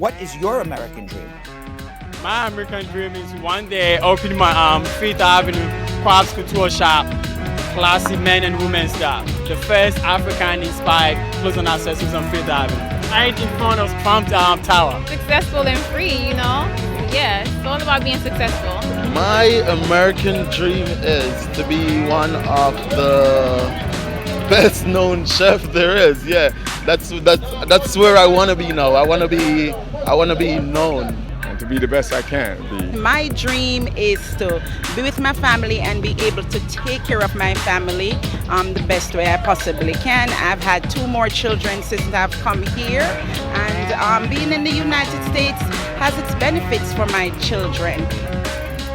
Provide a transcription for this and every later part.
What is your American dream? My American dream is one day opening my Fifth Avenue craft couture shop, classy men and women's style. The first African-inspired clothes and accessories on Fifth Avenue. Right in front of Trump Tower. Successful and free, you know? Yeah, it's all about being successful. My American dream is to be one of the best known chef there is. Yeah, that's where I want to be now. I want to be known. And to be the best I can be. My dream is to be with my family and be able to take care of my family the best way I possibly can. I've had 2 more children since I've come here, and being in the United States has its benefits for my children.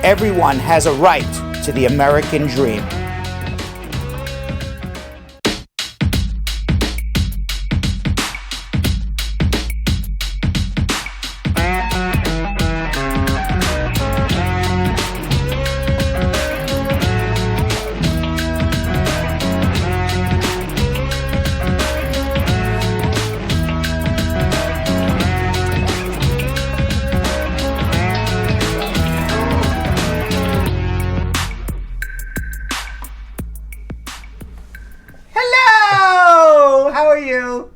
Everyone has a right to the American dream.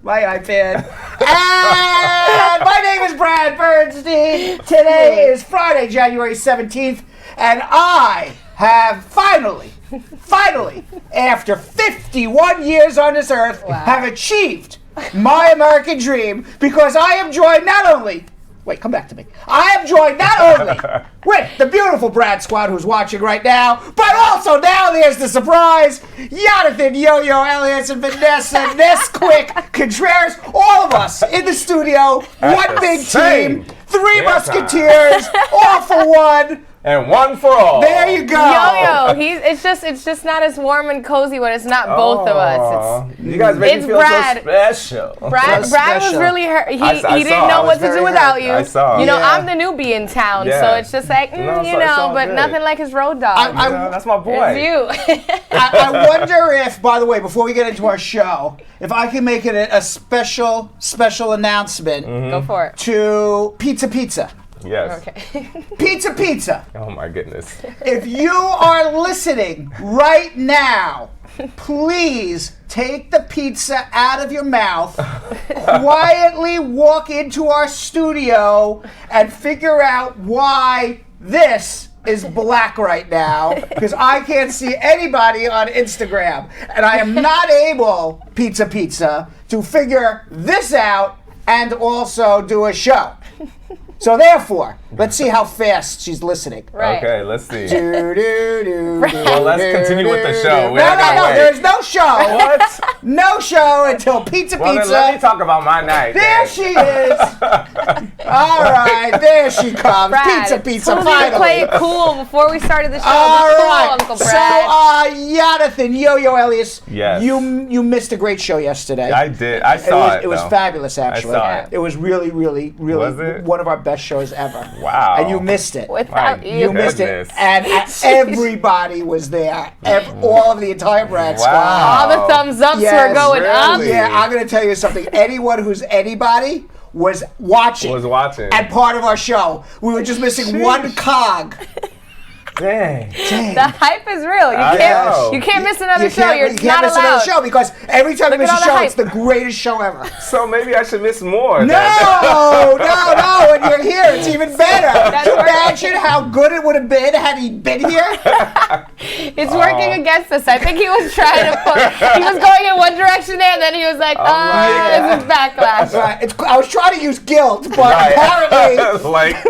My iPad. And my name is Brad Bernstein. Today is Friday, January 17th, and I have finally, after 51 years on this earth, have achieved my American dream, because I am joined not only... Wait, come back to me. I am joined not only with the beautiful Brad Squad, who's watching right now, but also now there's the surprise, Yonathan, Yo-Yo, Elias, and Vanessa, Nesquick, Contreras, all of us in the studio, one big team, 3 musketeers, all for one. And one for all. There you go. Yo-Yo, it's just not as warm and cozy when it's not both of us. You guys make me feel Brad. so special. Brad was really hurt. He didn't know what to do without you. I saw. You know, I'm the newbie in town, so it's just like, but good. Nothing like his road dog. That's my boy. It's you. I wonder if, by the way, before we get into our show, if I can make it a special announcement. Go for it. To Pizza. Yes. Okay. Pizza. Oh my goodness. If you are listening right now, please take the pizza out of your mouth, quietly walk into our studio, and figure out why this is black right now, because I can't see anybody on Instagram, and I am not able, Pizza, to figure this out and also do a show. So therefore, let's see how fast she's listening. Right. Okay, let's see. Well, let's continue with the show. No, there's no show. What? No show until Pizza. Then let me talk about my night. There she is. All right, there she comes. Brad, Pizza. Finally. Finally. Play it cool before we started the show. All right. Cool, Uncle Brad. So, Yonathan, Yo-Yo, Elias. Yes. You missed a great show yesterday. I did. I saw it. It was fabulous, actually. I saw it. It was really Was it? one of our best shows ever. Wow. And you missed it. Without You missed it. And everybody was there. All of the entire Brad Squad. All the thumbs ups were going up. Yeah, I'm going to tell you something. Anyone who's anybody was watching. And part of our show. We were just missing one cog. Dang. The hype is real. You can't miss another show. You're you not can't miss allowed. another show, because every time you miss a show, hype. it's the greatest show ever. So maybe I should miss more. No. When you're here, it's even better. Imagine how good it would have been had he been here. It's working against us. I think he was trying to he was going in one direction and then he was like, this is backlash. Right. I was trying to use guilt, but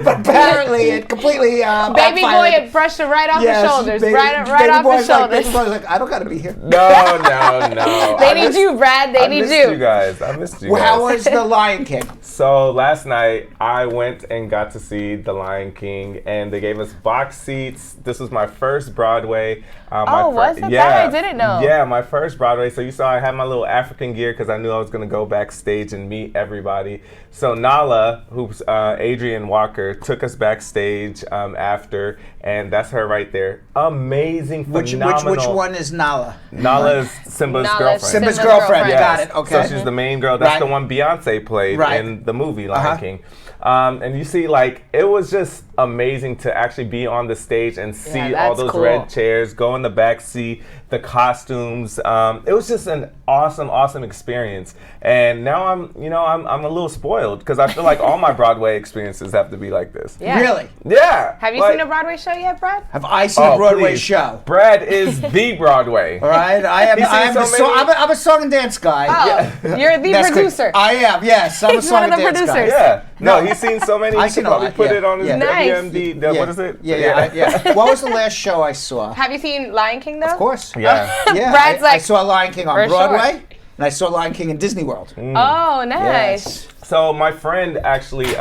apparently it completely Baby boy had brushed it right off the shoulders. Right off the shoulders. Baby boy's like, I don't gotta be here. No. They need you, Brad. They need you. I missed you guys. How was The Lion King? So last night I went and got to see The Lion King, and they gave us box seats. This was my first Broadway. Was it that? I didn't know. Yeah, my first Broadway. So you saw I had my little African gear because I knew I was going to go backstage and meet everybody. So Nala, who's Adrienne Walker, took us backstage after, and that's her right there. Amazing, phenomenal. Which one is Nala? Nala is Simba's girlfriend. Simba's girlfriend. Yes. Got it. Okay. So she's the main girl. That's the one Beyonce played in the movie Lion King. And you see, like, it was just amazing to actually be on the stage and see all that's those cool. red chairs, go in the back seat, the costumes. It was just an awesome experience. And now I'm a little spoiled because I feel like all my Broadway experiences have to be like this. Yeah. Really? Yeah. Have you like- seen a Broadway show yet, Brad? Have I seen a Broadway please. show? Brad is the Broadway. All right, I'm a song and dance guy. Oh, you're the That's producer. quick. I am, yes. I'm a He's song one and of the dance guy. producers. Yeah. No, he's seen so many. I He seen could a probably lot, put yeah. it on his Yeah. Nice. WMD. What is it? Yeah. What was the last show I saw? Have you seen Lion King though? Of course. Yeah. Yeah. Brad's I like, saw Lion King on for sure. Broadway, and I saw Lion King in Disney World. Oh, nice. Yes. So my friend actually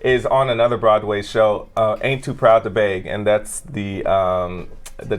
is on another Broadway show, Ain't Too Proud to Beg, and that's the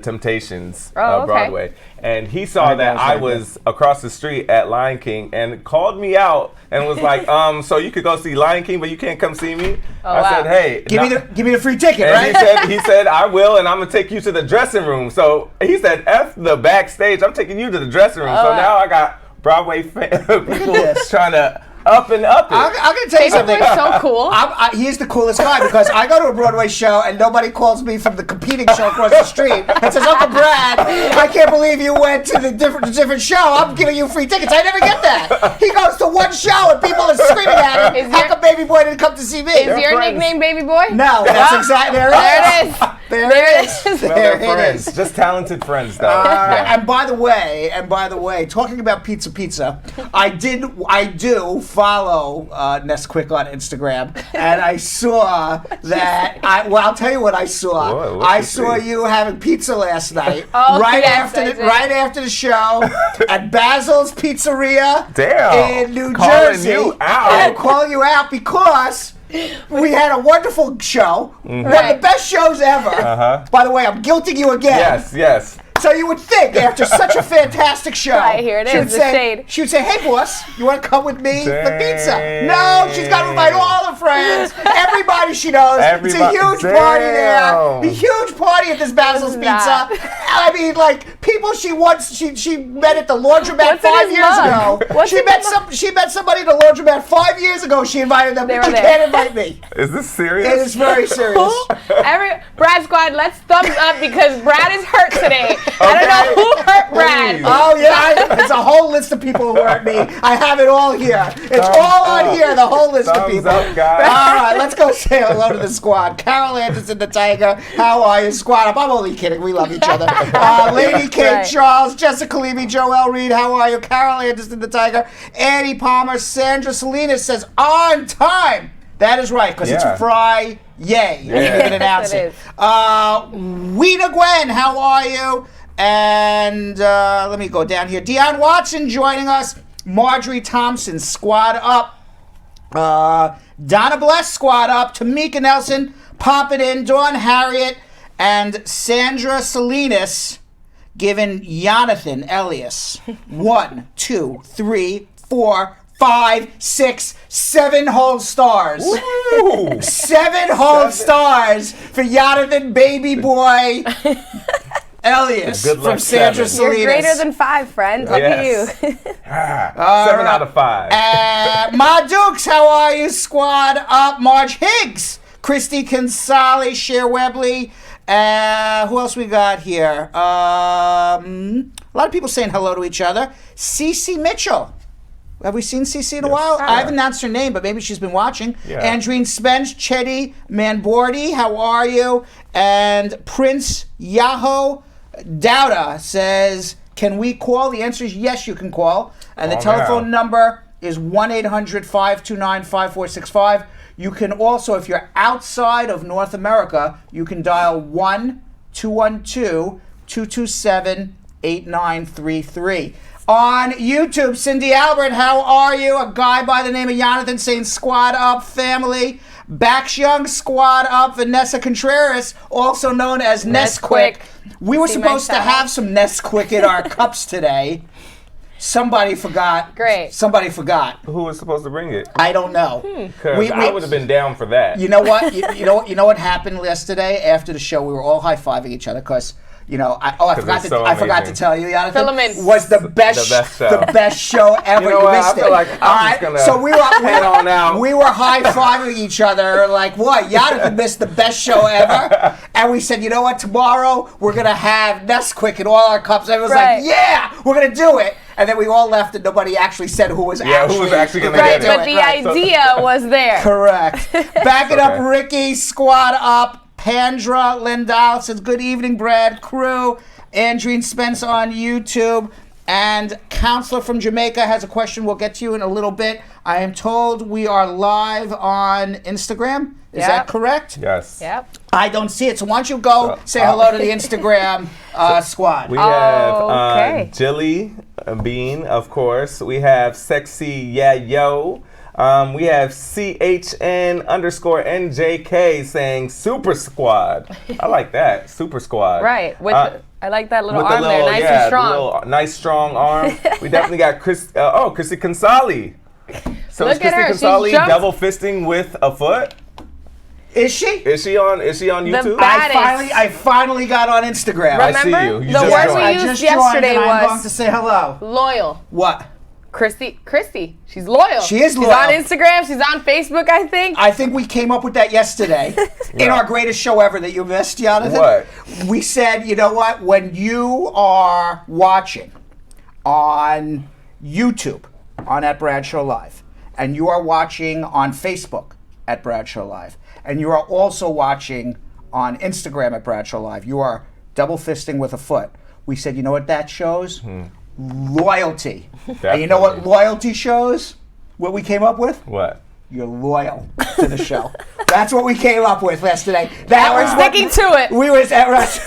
Temptations okay. Broadway. And he saw that I was across the street at Lion King and called me out and was like, so you could go see Lion King, but you can't come see me? I wow. said, hey. Give me the free ticket, And right? he said, I will, and I'm going to take you to the dressing room. So he said, F the backstage, I'm taking you to the dressing room. So wow. now I got Broadway people this. trying to up and up it. I'm going to tell you something. Paperboy's so cool. He's the coolest guy because I go to a Broadway show and nobody calls me from the competing show across the street and says, Uncle Brad, I can't believe you went to the different show. I'm giving you free tickets. I never get that. He goes to one show and people are screaming at him. How come Baby Boy didn't come to see me? Is your friends. nickname Baby Boy? No, that's exactly there it is. There it is. No, There they're it is. friends. Just talented friends, though. Yeah. And by the way, talking about pizza, I do follow Nesquick on Instagram, and I saw that. I'll tell you what I saw. Whoa, what'd I you saw see? you having pizza last night, Oh, right yes, I after did. the show at Basil's Pizzeria Damn. in New Calling Jersey. you out. And I'm calling you out because we had a wonderful show, one of the best shows ever. Uh-huh. By the way, I'm guilting you again. Yes. So you would think after such a fantastic show, Right, here it she is, would the say, shade. She would say, "Hey, boss, you want to come with me for pizza?" Dang. No, she's got to invite all her friends, everybody she knows. It's a huge party there, a huge party at this Basil's It's not. Pizza. I mean, like people she met at the laundromat What's in 5 his years mug? ago. What's She in met the mug? she met somebody at the laundromat 5 years ago. She invited them. They She were there. can't invite me. Is this serious? It is very serious. Brad Squad, let's thumbs up because Brad is hurt today. I don't know who hurt Brad. Please. Oh yeah, it's a whole list of people who hurt me. I have it all here. It's Thumbs all on up. here. The whole list of Thumbs people. up, guys. All right, let's go say hello to the squad. Carol Anderson, the Tiger. How are you, squad up? I'm only kidding. We love each other. Lady Kate Right. Charles, Jessica Levy, Joelle Reed. How are you, Carol Anderson, the Tiger? Annie Palmer, Sandra Salinas says on time. That is right, because Yeah. it's Friday. Yay! Yeah. You can announce Yes, it. it Weena Gwen, how are you? And let me go down here. Deion Watson joining us. Marjorie Thompson, squad up. Donna Bless, squad up. Tamika Nelson, pop it in. Dawn Harriet and Sandra Salinas giving Yonathan Elias 1, 2, 3, 4, 5, 6, 7 whole stars. Ooh. 7 whole stars for Yonathan Baby Boy Elias Good luck, from Sandra seven. Salinas. You're greater than 5, friend. Look Yes. at you. 7 out of 5. Ma Dukes, how are you? Squad up. Marge Higgs, Christy Consali, Cher Webley. Who else we got here? A lot of people saying hello to each other. Cece Mitchell. Have we seen Cece in a while? I haven't announced her name, but maybe she's been watching. Yeah. Andreen Spence, Chetty Manbordi, how are you? And Prince Yahoo Dowda says, can we call? The answer is yes, you can call. And the telephone number is 1-800-529-5465. You can also, if you're outside of North America, you can dial 1-212-227-8933. On YouTube, Cindy Albert, how are you? A guy by the name of Yonathan saying squad up, family. Bax Young, squad up. Vanessa Contreras, also known as Nesquick. We were See my supposed to sign? have some Nesquick in our cups today. Somebody forgot. Great. Somebody forgot. Who was supposed to bring it? I don't know. Because I would have been down for that. You know what? You know what happened yesterday after the show? We were all high-fiving each other because you know, I forgot to amazing. tell you, Yonathan, Filament. was the best show ever. You know what? missed I feel it. like I'm just gonna so we head on out. were high-fiving each other like, what? Yonathan missed the best show ever. And we said, you know what? Tomorrow we're going to have Nesquick in all our cups. Everyone's Right. like, yeah, we're going to do it. And then we all left and nobody actually said who was actually going to Right, get but it. the idea was there. Correct. Back it up, Okay. Ricky. Squad up. Pandra Lindau says, good evening, Brad crew. Andreen Spence on YouTube. And Counselor from Jamaica has a question we'll get to you in a little bit. I am told we are live on Instagram. Is that correct? Yes. Yep. I don't see it. So why don't you go say hello to the Instagram squad. We have Okay. Jilly Bean, of course. We have Sexy Yeah Yo. We have CHN_NJK saying Super Squad. I like that. Super Squad. Right. With I like that little with arm the there, little, nice yeah, and strong. the little nice strong arm. We definitely got Chrissy Consali. So Look is at her, Chrissy she's Consali jumped. double fisting with a foot? Is she? Is she on YouTube? baddest. I finally got on Instagram. I see Remember? you. You The just word joined. we I used just yesterday joined and I'm going was to say hello. loyal. What? Christy, she's loyal. She is loyal. She's on Instagram. She's on Facebook, I think. I think we came up with that yesterday in our greatest show ever that you missed, Yonathan. What? We said, you know what? When you are watching on YouTube on At Brad Show Live, and you are watching on Facebook at Brad Show Live, and you are also watching on Instagram at Brad Show Live, you are double fisting with a foot. We said, you know what that shows? Loyalty. And you know what Definitely. loyalty shows? What we came up with? What? You're loyal to the show. That's what we came up with yesterday. We're sticking to it. We was at right.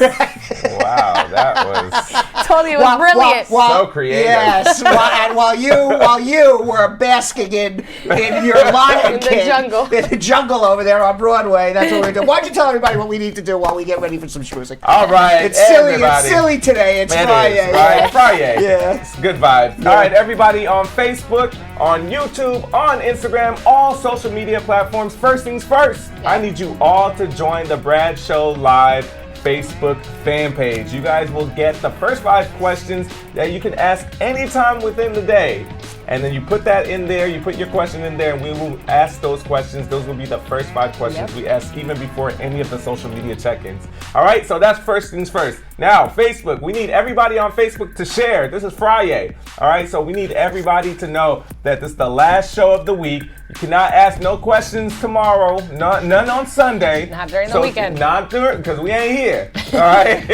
Wow, that was Told you it was brilliant. so creative. Yes, and while you were basking in your Lion In the King, jungle. in the jungle over there on Broadway. That's what we're doing. Why don't you tell everybody what we need to do while we get ready for some schmoozing? All right, It's silly. everybody. It's silly today. It's It Friday. is, right? Yeah. Friday. Yeah. It's good vibe. All right, everybody on Facebook, on YouTube, on Instagram, all social media platforms. First things first, I need you all to join the Brad Show Live Facebook fan page. You guys will get the first 5 questions that you can ask anytime within the day. And then you put that in there, you put your question in there, and we will ask those questions. Those will be the first 5 questions we ask even before any of the social media check-ins. All right, so that's first things first. Now, Facebook, we need everybody on Facebook to share. This is Friday. All right, so we need everybody to know that this is the last show of the week. You cannot ask no questions tomorrow, none on Sunday. Not during the weekend. Not during, because we ain't here. All right,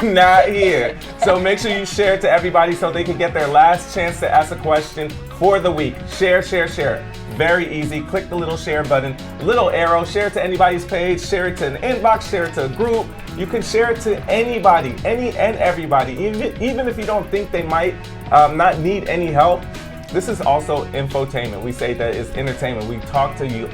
we're not here. So make sure you share it to everybody so they can get their last chance to ask a question for the week. Share, share, share. Very easy. Click the little share button, little arrow, share it to anybody's page, share it to an inbox, share it to a group. You can share it to anybody, any and everybody, even if you don't think they might not need any help. This is also infotainment. We say that it's entertainment. We talk to you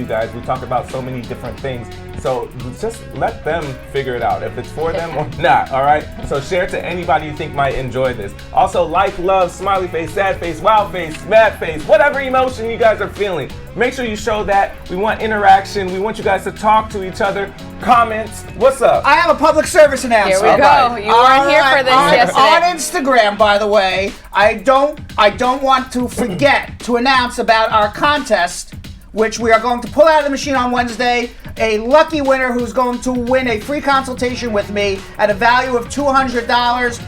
guys. We talk about so many different things. So just let them figure it out if it's for them or not, all right? So share to anybody you think might enjoy this. Also, like, love, smiley face, sad face, wild face, mad face, whatever emotion you guys are feeling. Make sure you show that. We want interaction. We want you guys to talk to each other. Comments. What's up? I have a public service announcement. Here we go. You weren't here for this yesterday. On Instagram, by the way, I don't want to forget to announce about our contest, which we are going to pull out of the machine on Wednesday. A lucky winner who's going to win a free consultation with me at a value of $200.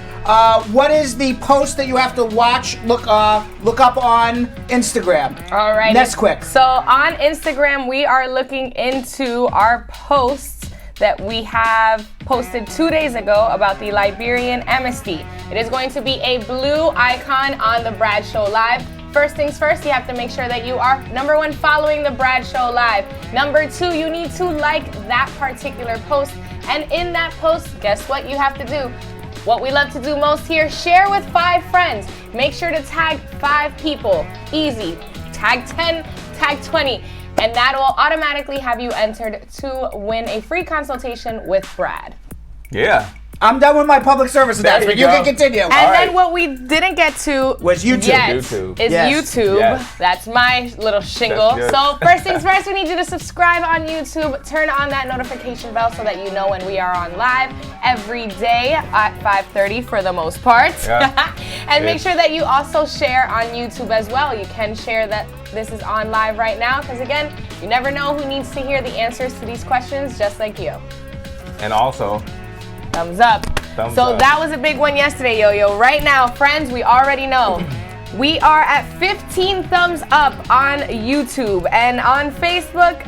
What is the post that you have to watch? Look up on Instagram. All right. Nesquick. So on Instagram, we are looking into our posts that we have posted 2 days ago about the Liberian amnesty. It is going to be a blue icon on the Brad Show Live. First things first, you have to make sure that you are, number 1, following the Brad Show Live. Number 2, you need to like that particular post. And in that post, guess what you have to do? What we love to do most here, share with 5 friends. Make sure to tag 5 people. Easy. Tag 10, tag 20. And that will automatically have you entered to win a free consultation with Brad. Yeah. I'm done with my public service There announcement. you You go. can continue. And All then right. what we didn't get to Was YouTube. yet YouTube. is Yes. YouTube. Yes. That's my little shingle. That's good. So first things first, we need you to subscribe on YouTube. Turn on that notification bell so that you know when we are on live every day at 5:30 for the most part. Yeah. And make Good. sure that you also share on YouTube as well. You can share that this is on live right now because again, you never know who needs to hear the answers to these questions just like you. And also, Thumbs up. Thumbs So up. that was a big one yesterday, Yo-Yo. Right now, friends, we already know. We are at 15 thumbs up on YouTube and on Facebook,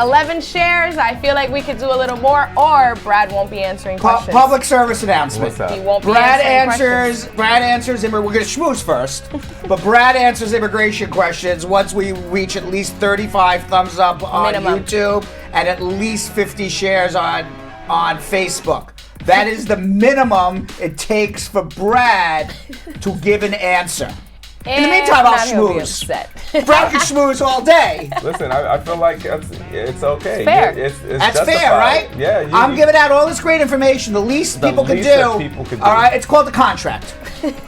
11 shares. I feel like we could do a little more or Brad won't be answering questions. Public service announcement. what's up? He won't be Brad answering answers, we're going to schmooze first, but Brad answers immigration questions once we reach at least 35 thumbs up on Minimum. YouTube and at least 50 shares on Facebook. That is the minimum it takes for Brad to give an answer. In the meantime, I'll schmooze. Brad can schmooze all day. listen, I feel like it's okay. fair. It's That's fair, justified. right? Yeah. I'm giving out all this great information. The least The people can least do. that people could do. All right, it's called the contract.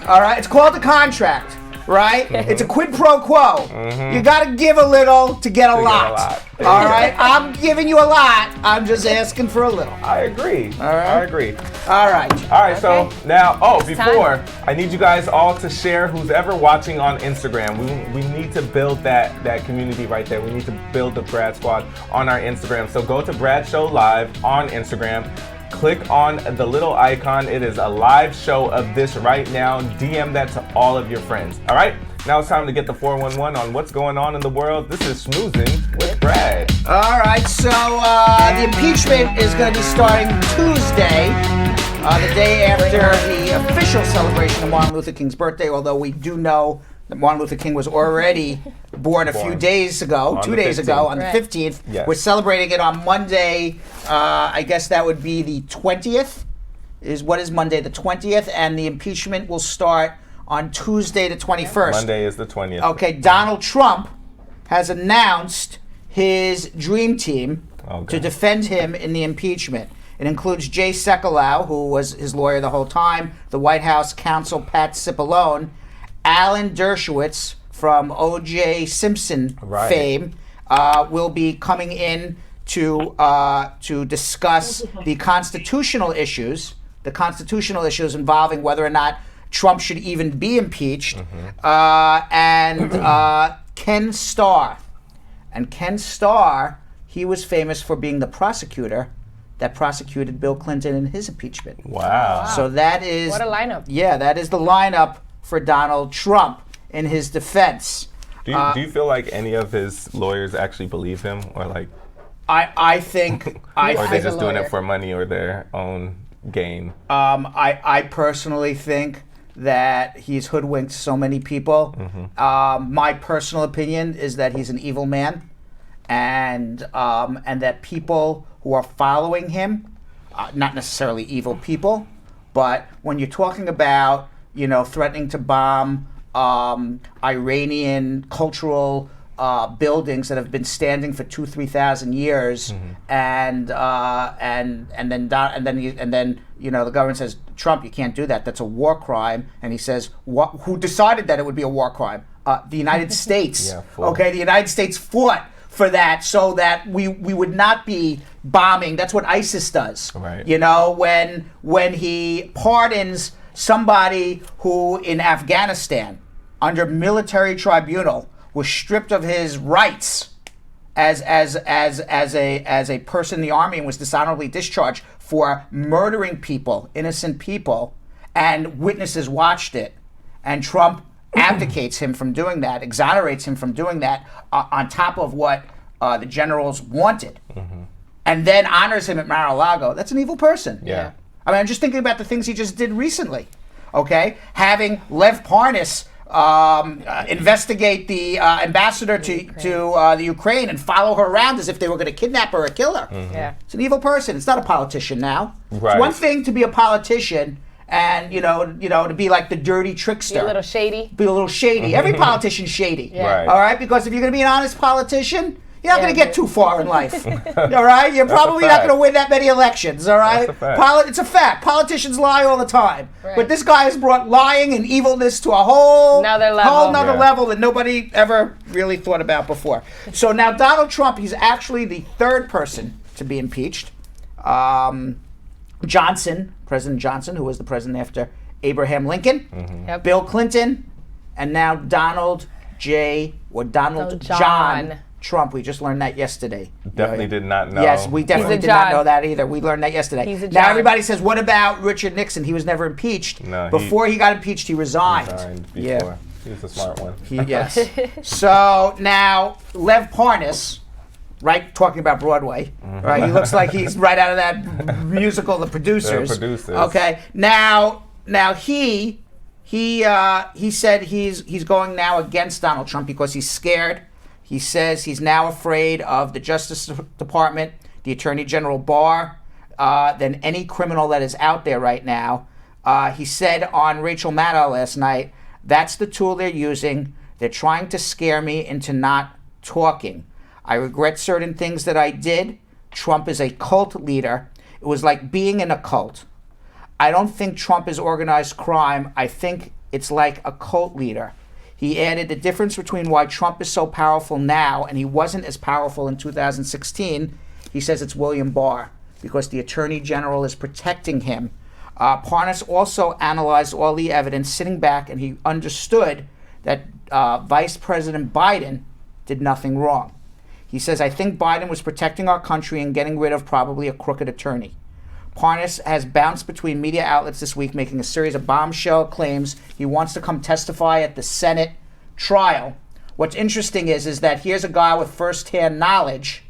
All right, it's called the contract. Right? It's a quid pro quo. You got to give a little to get a lot. All right, I'm giving you a lot. I'm just asking for a little. I agree. All right. I agree. All right. All right, so now, It's before, I need you guys all to share who's ever watching on Instagram. We need to build that community right there. We need to build the Brad Squad on our Instagram. So go to Brad Show Live on Instagram. Click on the little icon. It is a live show of this right now. DM that to all of your friends. All right? Now it's time to get the 411 on what's going on in the world. This is Schmoozing with Brad. All right, so the impeachment is going to be starting Tuesday, the day after the official celebration of Martin Luther King's birthday, although we do know that Martin Luther King was already born a few days ago, On 2 the days ago, on the Right. 15th. Yes. We're celebrating it on Monday, I guess that would be the 20th, what is Monday the 20th, and the impeachment will start on Tuesday the 21st. Monday is the 20th. Okay, Donald Trump has announced his dream team to defend him in the impeachment. It includes Jay Sekulow, who was his lawyer the whole time, the White House counsel Pat Cipollone, Alan Dershowitz from O.J. Simpson fame will be coming in to discuss the constitutional issues involving whether or not Trump should even be impeached, and Ken Starr. And Ken Starr, he was famous for being the prosecutor that prosecuted Bill Clinton in his impeachment. Wow. So that is What a lineup. Yeah, that is the lineup for Donald Trump in his defense. Do you feel like any of his lawyers actually believe him, or like, I think or they're as a just doing lawyer. it for money or their own gain? I personally think that he's hoodwinked so many people. My personal opinion is that he's an evil man, and that people who are following him, not necessarily evil people, but when you're talking about threatening to bomb Iranian cultural buildings that have been standing for 2,000-3,000 years, and then the government says, Trump, you can't do that. That's a war crime. And he says, who decided that it would be a war crime? The United States. Okay, the United States fought for that so that we would not be bombing. That's what ISIS does. Right. When he pardons somebody who in Afghanistan under military tribunal was stripped of his rights as a person in the army and was dishonorably discharged for murdering people, innocent people, and witnesses watched it, and Trump abdicates him from doing that, exonerates him from doing that, on top of what the generals wanted, and then honors him at Mar-a-Lago. That's an evil person. Yeah. I mean, I'm just thinking about the things he just did recently. Okay, having Lev Parnas investigate the ambassador to the Ukraine and follow her around as if they were going to kidnap her or kill her. Yeah. It's an evil person. It's not a politician now. Right. It's one thing to be a politician and to be like the dirty trickster. Be a little shady. Be a little shady. Every politician's shady. Yeah. Right. All right, because if you're going to be an honest politician, you're not going to get too far in life. All right? You're probably not going to win that many elections. All right? That's a fact. It's a fact. Politicians lie all the time. Right. But this guy has brought lying and evilness to a whole Another level. level that nobody ever really thought about before. So now Donald Trump, he's actually the third person to be impeached. Johnson, President Johnson, who was the president after Abraham Lincoln, Yep. Bill Clinton, and now Donald John Trump. We just learned that yesterday. Definitely did not know. Yes, we definitely He's a did not John. know that either. We learned that yesterday. He's a Now John. everybody says, what about Richard Nixon? He was never impeached. No, Before he got impeached, he resigned. Resigned Yeah. before. He was a smart one. Yes. So now Lev Parnas, right, talking about Broadway, right? He looks like he's right out of that musical, The Producers. The Producers. Okay. Now he said he's going now against Donald Trump because he's scared. He says he's now afraid of the Justice Department, the Attorney General Barr, than any criminal that is out there right now. He said on Rachel Maddow last night, that's the tool they're using. They're trying to scare me into not talking. I regret certain things that I did. Trump is a cult leader. It was like being in a cult. I don't think Trump is organized crime. I think it's like a cult leader. He added the difference between why Trump is so powerful now and he wasn't as powerful in 2016. He says it's William Barr because the Attorney General is protecting him. Parnas also analyzed all the evidence, sitting back, and he understood that Vice President Biden did nothing wrong. He says, I think Biden was protecting our country and getting rid of probably a crooked attorney. Parnas has bounced between media outlets this week, making a series of bombshell claims. He wants to come testify at the Senate trial. What's interesting is that here's a guy with firsthand knowledge,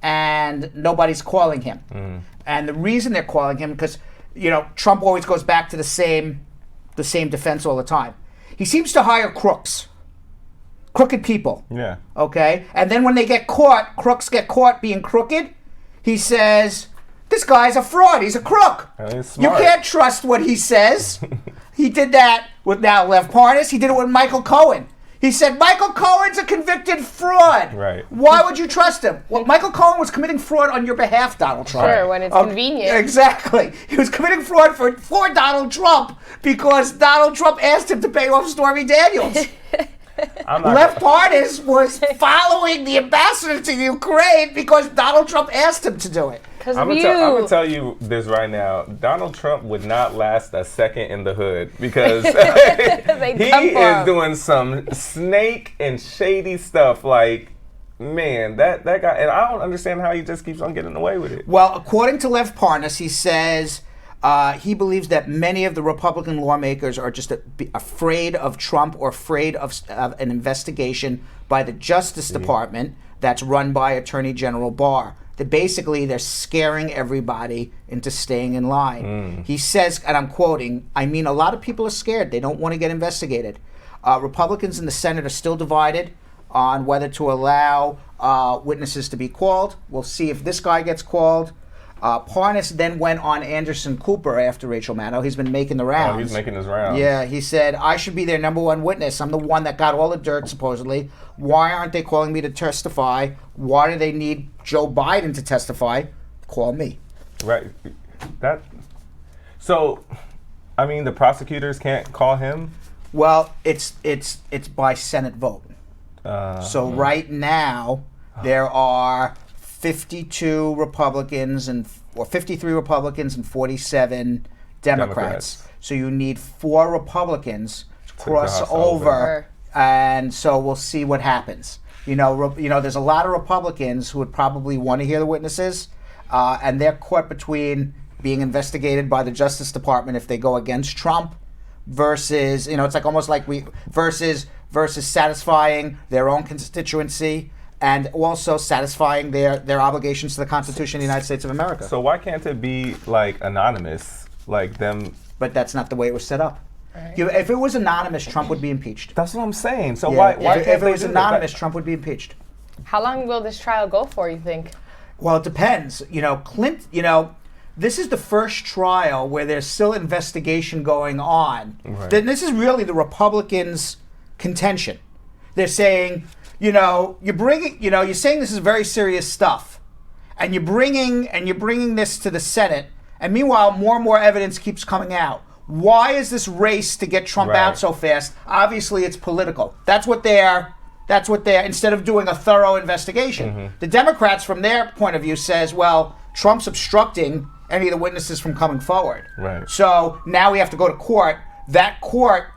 and nobody's calling him. And the reason they're calling him, because Trump always goes back to the same defense all the time. He seems to hire crooks, crooked people. Yeah. Okay, and then when they get caught, crooks get caught being crooked. He says, this guy's a fraud. He's a crook. He's You smart. can't trust what he says. He did that with now Lev Parnas. He did it with Michael Cohen. He said, Michael Cohen's a convicted fraud. Right. Why would you trust him? Well, Michael Cohen was committing fraud on your behalf, Donald Trump. Sure, when it's convenient. Exactly. He was committing fraud for Donald Trump because Donald Trump asked him to pay off Stormy Daniels. Lev Parnas was following the ambassador to Ukraine because Donald Trump asked him to do it. Because I'm of you. gonna tell you this right now. Donald Trump would not last a second in the hood because he come for is him. doing some snake and shady stuff. Like, man, that guy, and I don't understand how he just keeps on getting away with it. Well, according to Lev Parnas, he says he believes that many of the Republican lawmakers are just afraid of Trump or afraid of an investigation by the Justice Department that's run by Attorney General Barr. That basically they're scaring everybody into staying in line. He says, and I'm quoting, I mean, a lot of people are scared. They don't want to get investigated. Republicans in the Senate are still divided on whether to allow witnesses to be called. We'll see if this guy gets called. Parnas then went on Anderson Cooper after Rachel Maddow. He's been making the rounds. Oh, he's making his rounds. Yeah, he said, I should be their number one witness. I'm the one that got all the dirt, supposedly. Why aren't they calling me to testify? Why do they need Joe Biden to testify? Call me. Right. So, I mean, the prosecutors can't call him. Well, it's by Senate vote. So right now, there are 52 Republicans or 53 Republicans and 47 Democrats. So you need 4 Republicans to cross cross over, over. and so we'll see what happens. There's a lot of Republicans who would probably want to hear the witnesses, and they're caught between being investigated by the Justice Department if they go against Trump, versus it's like almost like versus satisfying their own constituency. And also satisfying their obligations to the Constitution of the United States of America. So why can't it be like anonymous, like them? But that's not the way it was set up. Right. If it was anonymous, Trump would be impeached. That's what I'm saying. So Yeah, why if can't it they was do that? anonymous, Trump would be impeached. How long will this trial go for, you think? Well, it depends. This is the first trial where there's still investigation going on. Right. Then this is really the Republicans' contention. They're saying, you're bringing, you're saying this is very serious stuff, and you're bringing this to the Senate, and meanwhile, more and more evidence keeps coming out. Why is this race to get Trump out so fast? Obviously, it's political. That's what they're, instead of doing a thorough investigation. The Democrats, from their point of view, says, well, Trump's obstructing any of the witnesses from coming forward. Right. So now we have to go to court. That court,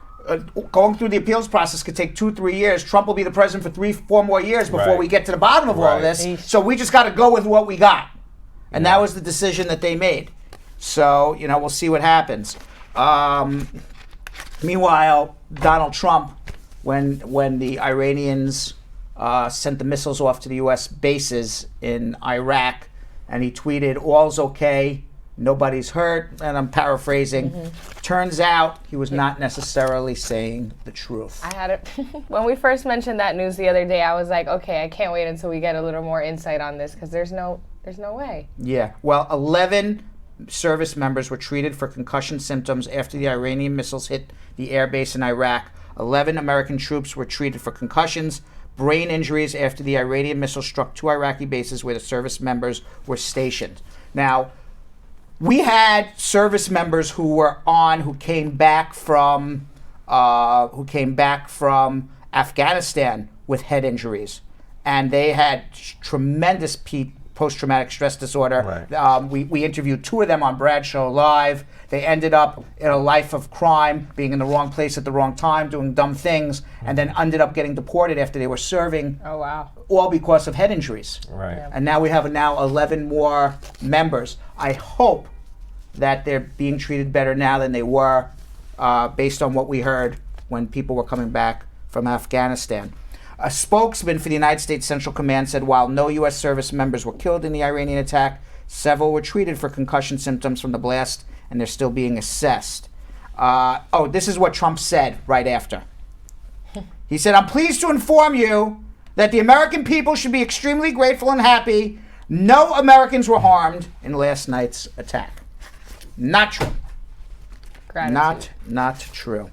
going through the appeals process could take 2-3 years. Trump will be the president for 3-4 more years before we get to the bottom of all of this. So we just got to go with what we got. And that was the decision that they made. So, we'll see what happens. Meanwhile, Donald Trump, when the Iranians sent the missiles off to the U.S. bases in Iraq, and he tweeted, "All's okay, nobody's hurt," and I'm paraphrasing. Turns out he was not necessarily saying the truth. I had it when we first mentioned that news the other day. I was like, okay, I can't wait until we get a little more insight on this, because there's no way. Yeah. Well, 11 service members were treated for concussion symptoms after the Iranian missiles hit the air base in Iraq. 11 American troops were treated for concussions, brain injuries after the Iranian missile struck 2 Iraqi bases where the service members were stationed. Now, we had service members who came back from Afghanistan with head injuries, and they had tremendous post-traumatic stress disorder. Right. We interviewed 2 of them on Brad's show live. They ended up in a life of crime, being in the wrong place at the wrong time, doing dumb things, and then ended up getting deported after they were serving. Oh, wow. All because of head injuries. Right. Yeah. And now we have 11 more members. I hope that they're being treated better now than they were, based on what we heard when people were coming back from Afghanistan. A spokesman for the United States Central Command said while no U.S. service members were killed in the Iranian attack, several were treated for concussion symptoms from the blast, and they're still being assessed. This is what Trump said right after. He said, "I'm pleased to inform you that the American people should be extremely grateful and happy. No Americans were harmed in last night's attack." Not true. Gratitude. Not true.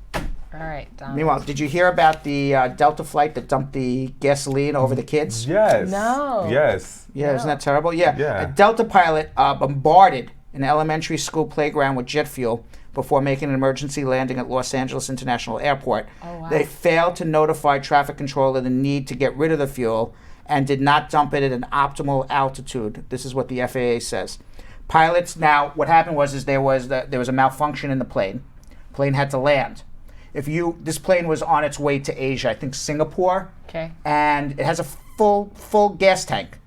All right, Donald. Meanwhile, did you hear about the Delta flight that dumped the gasoline over the kids? Yes. No. Yes. Yeah, isn't that terrible? Yeah. Yeah. A Delta pilot bombarded an elementary school playground with jet fuel before making an emergency landing at Los Angeles International Airport. Oh, wow. They failed to notify traffic control of the need to get rid of the fuel and did not dump it at an optimal altitude. This is what the FAA says. Pilots, now, what happened was there was a malfunction in the plane. Plane had to land. This plane was on its way to Asia, I think Singapore. Okay. And it has a full gas tank.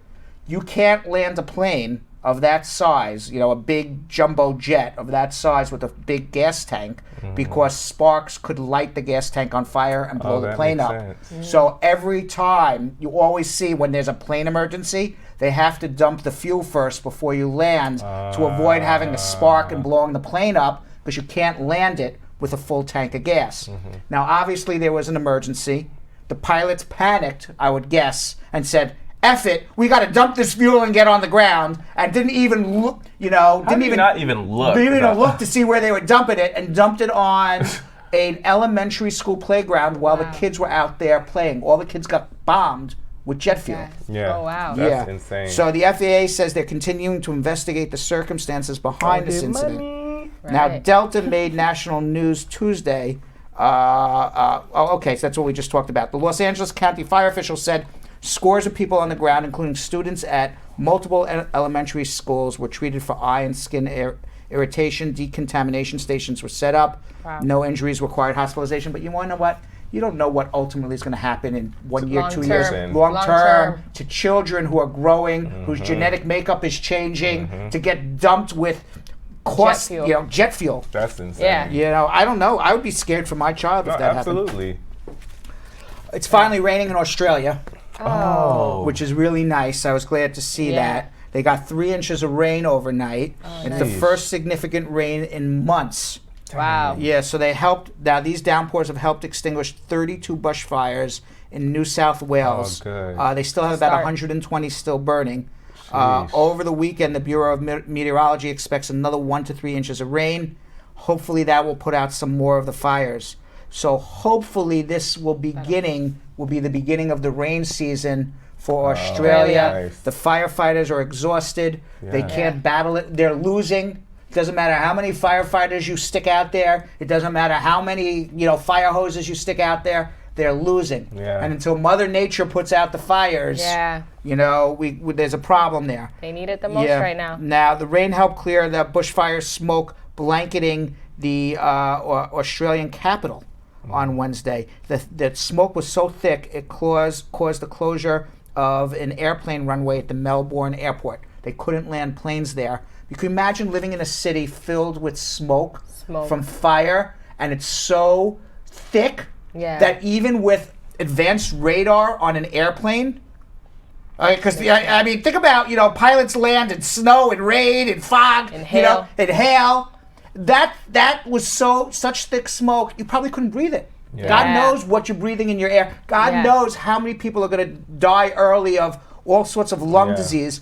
You can't land a plane of that size, a big jumbo jet of that size with a big gas tank, because sparks could light the gas tank on fire and blow the plane up. So every time, you always see when there's a plane emergency, they have to dump the fuel first before you land to avoid having a spark and blowing the plane up, because you can't land it with a full tank of gas. Now, obviously, there was an emergency. The pilots panicked, I would guess, and said, "F it, we got to dump this fuel and get on the ground," and didn't even look, Not even look. Didn't even look to see where they were dumping it, and dumped it on an elementary school playground while the kids were out there playing. All the kids got bombed with jet fuel. Yeah. Oh, wow. That's insane. So the FAA says they're continuing to investigate the circumstances behind this incident. Now, Delta made national news Tuesday. So that's what we just talked about. The Los Angeles County fire officials said scores of people on the ground, including students at multiple elementary schools, were treated for eye and skin irritation. Decontamination stations were set up. Wow. No injuries required hospitalization. But you want to know what? You don't know what ultimately is going to happen in 1 year, 2 years, long term, to children who are growing, whose genetic makeup is changing, to get dumped with jet fuel. That's insane. Yeah. I don't know. I would be scared for my child if that happened. Absolutely. It's finally raining in Australia, Oh. which is really nice. I was glad to see that. They got 3 inches of rain overnight. It's the first significant rain in months. Wow. Yeah, so they helped. Now, these downpours have helped extinguish 32 bushfires in New South Wales. Oh, good. They still have about 120 still burning. Over the weekend, the Bureau of Meteorology expects another 1 to 3 inches of rain. Hopefully, that will put out some more of the fires. So hopefully this will be the beginning of the rain season for Australia. Nice. The firefighters are exhausted. They can't battle it. They're losing. It doesn't matter how many firefighters you stick out there. It doesn't matter how many, fire hoses you stick out there. They're losing. Yeah. And until Mother Nature puts out the fires, there's a problem there. They need it the most right now. Now, the rain helped clear the bushfire smoke blanketing the Australian capital on Wednesday. The smoke was so thick it caused the closure of an airplane runway at the Melbourne airport. They couldn't land planes there. You can imagine living in a city filled with smoke. From fire, and it's so thick that even with advanced radar on an airplane, because I mean, think about pilots land in snow and rain and fog, and hail. That was such thick smoke you probably couldn't breathe it. Yeah. God knows what you're breathing in your air. God knows how many people are going to die early of all sorts of lung disease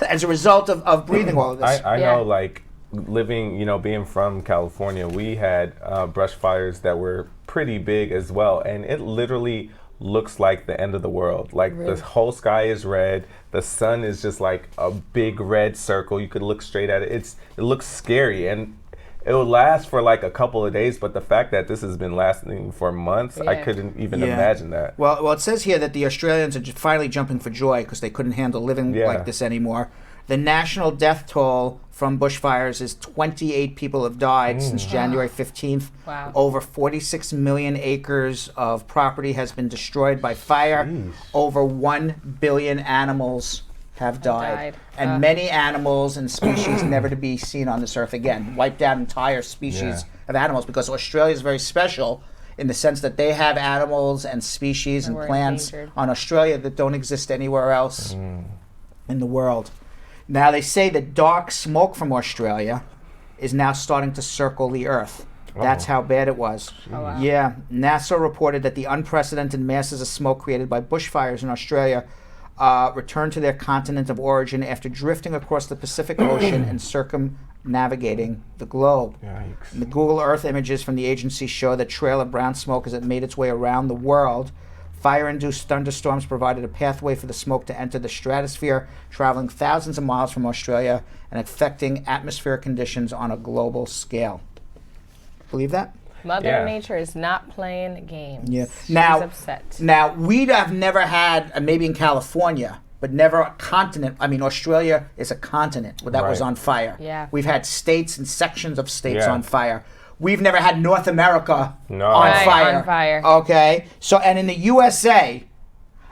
as a result of breathing all of this. I know, like, living, being from California, we had brush fires that were pretty big as well, and it literally looks like the end of the world. Like, the whole sky is red, the sun is just like a big red circle. You could look straight at it. It looks scary, and it will last for like a couple of days, but the fact that this has been lasting for months, I couldn't even imagine that. Well, it says here that the Australians are finally jumping for joy because they couldn't handle living like this anymore. The national death toll from bushfires is 28 people have died since January 15th. Wow. Over 46 million acres of property has been destroyed by fire. Over 1 billion animals have died. And many animals and species never to be seen on this earth again. Wiped out entire species of animals, because Australia is very special in the sense that they have animals and species and plants on Australia that don't exist anywhere else in the world. Now, they say that dark smoke from Australia is now starting to circle the Earth. That's how bad it was. Oh, wow. Yeah. NASA reported that the unprecedented masses of smoke created by bushfires in Australia returned to their continent of origin after drifting across the Pacific Ocean and circumnavigating the globe. Yikes. And the Google Earth images from the agency show that trail of brown smoke as it made its way around the world. Fire-induced thunderstorms provided a pathway for the smoke to enter the stratosphere, traveling thousands of miles from Australia and affecting atmospheric conditions on a global scale. Believe that? Mother Nature is not playing games. Yeah. She's upset. Now, we have never had, maybe in California, but never a continent. I mean, Australia is a continent that was on fire. Yeah. We've had states and sections of states on fire. We've never had North America on fire. Okay. So, and in the USA,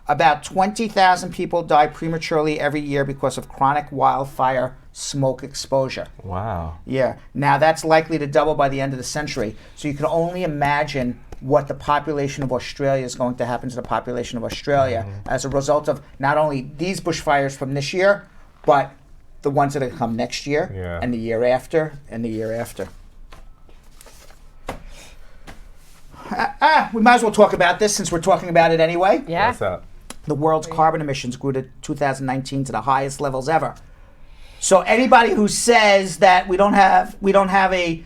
about 20,000 people die prematurely every year because of chronic wildfire smoke exposure. Wow. Yeah. Now, that's likely to double by the end of the century. So you can only imagine what the population of Australia is going to happen to the population of Australia as a result of not only these bushfires from this year, but the ones that are going to come next year and the year after and the year after. We might as well talk about this since we're talking about it anyway. Yeah. What's up? The world's carbon emissions grew to 2019 to the highest levels ever. So anybody who says that we don't have an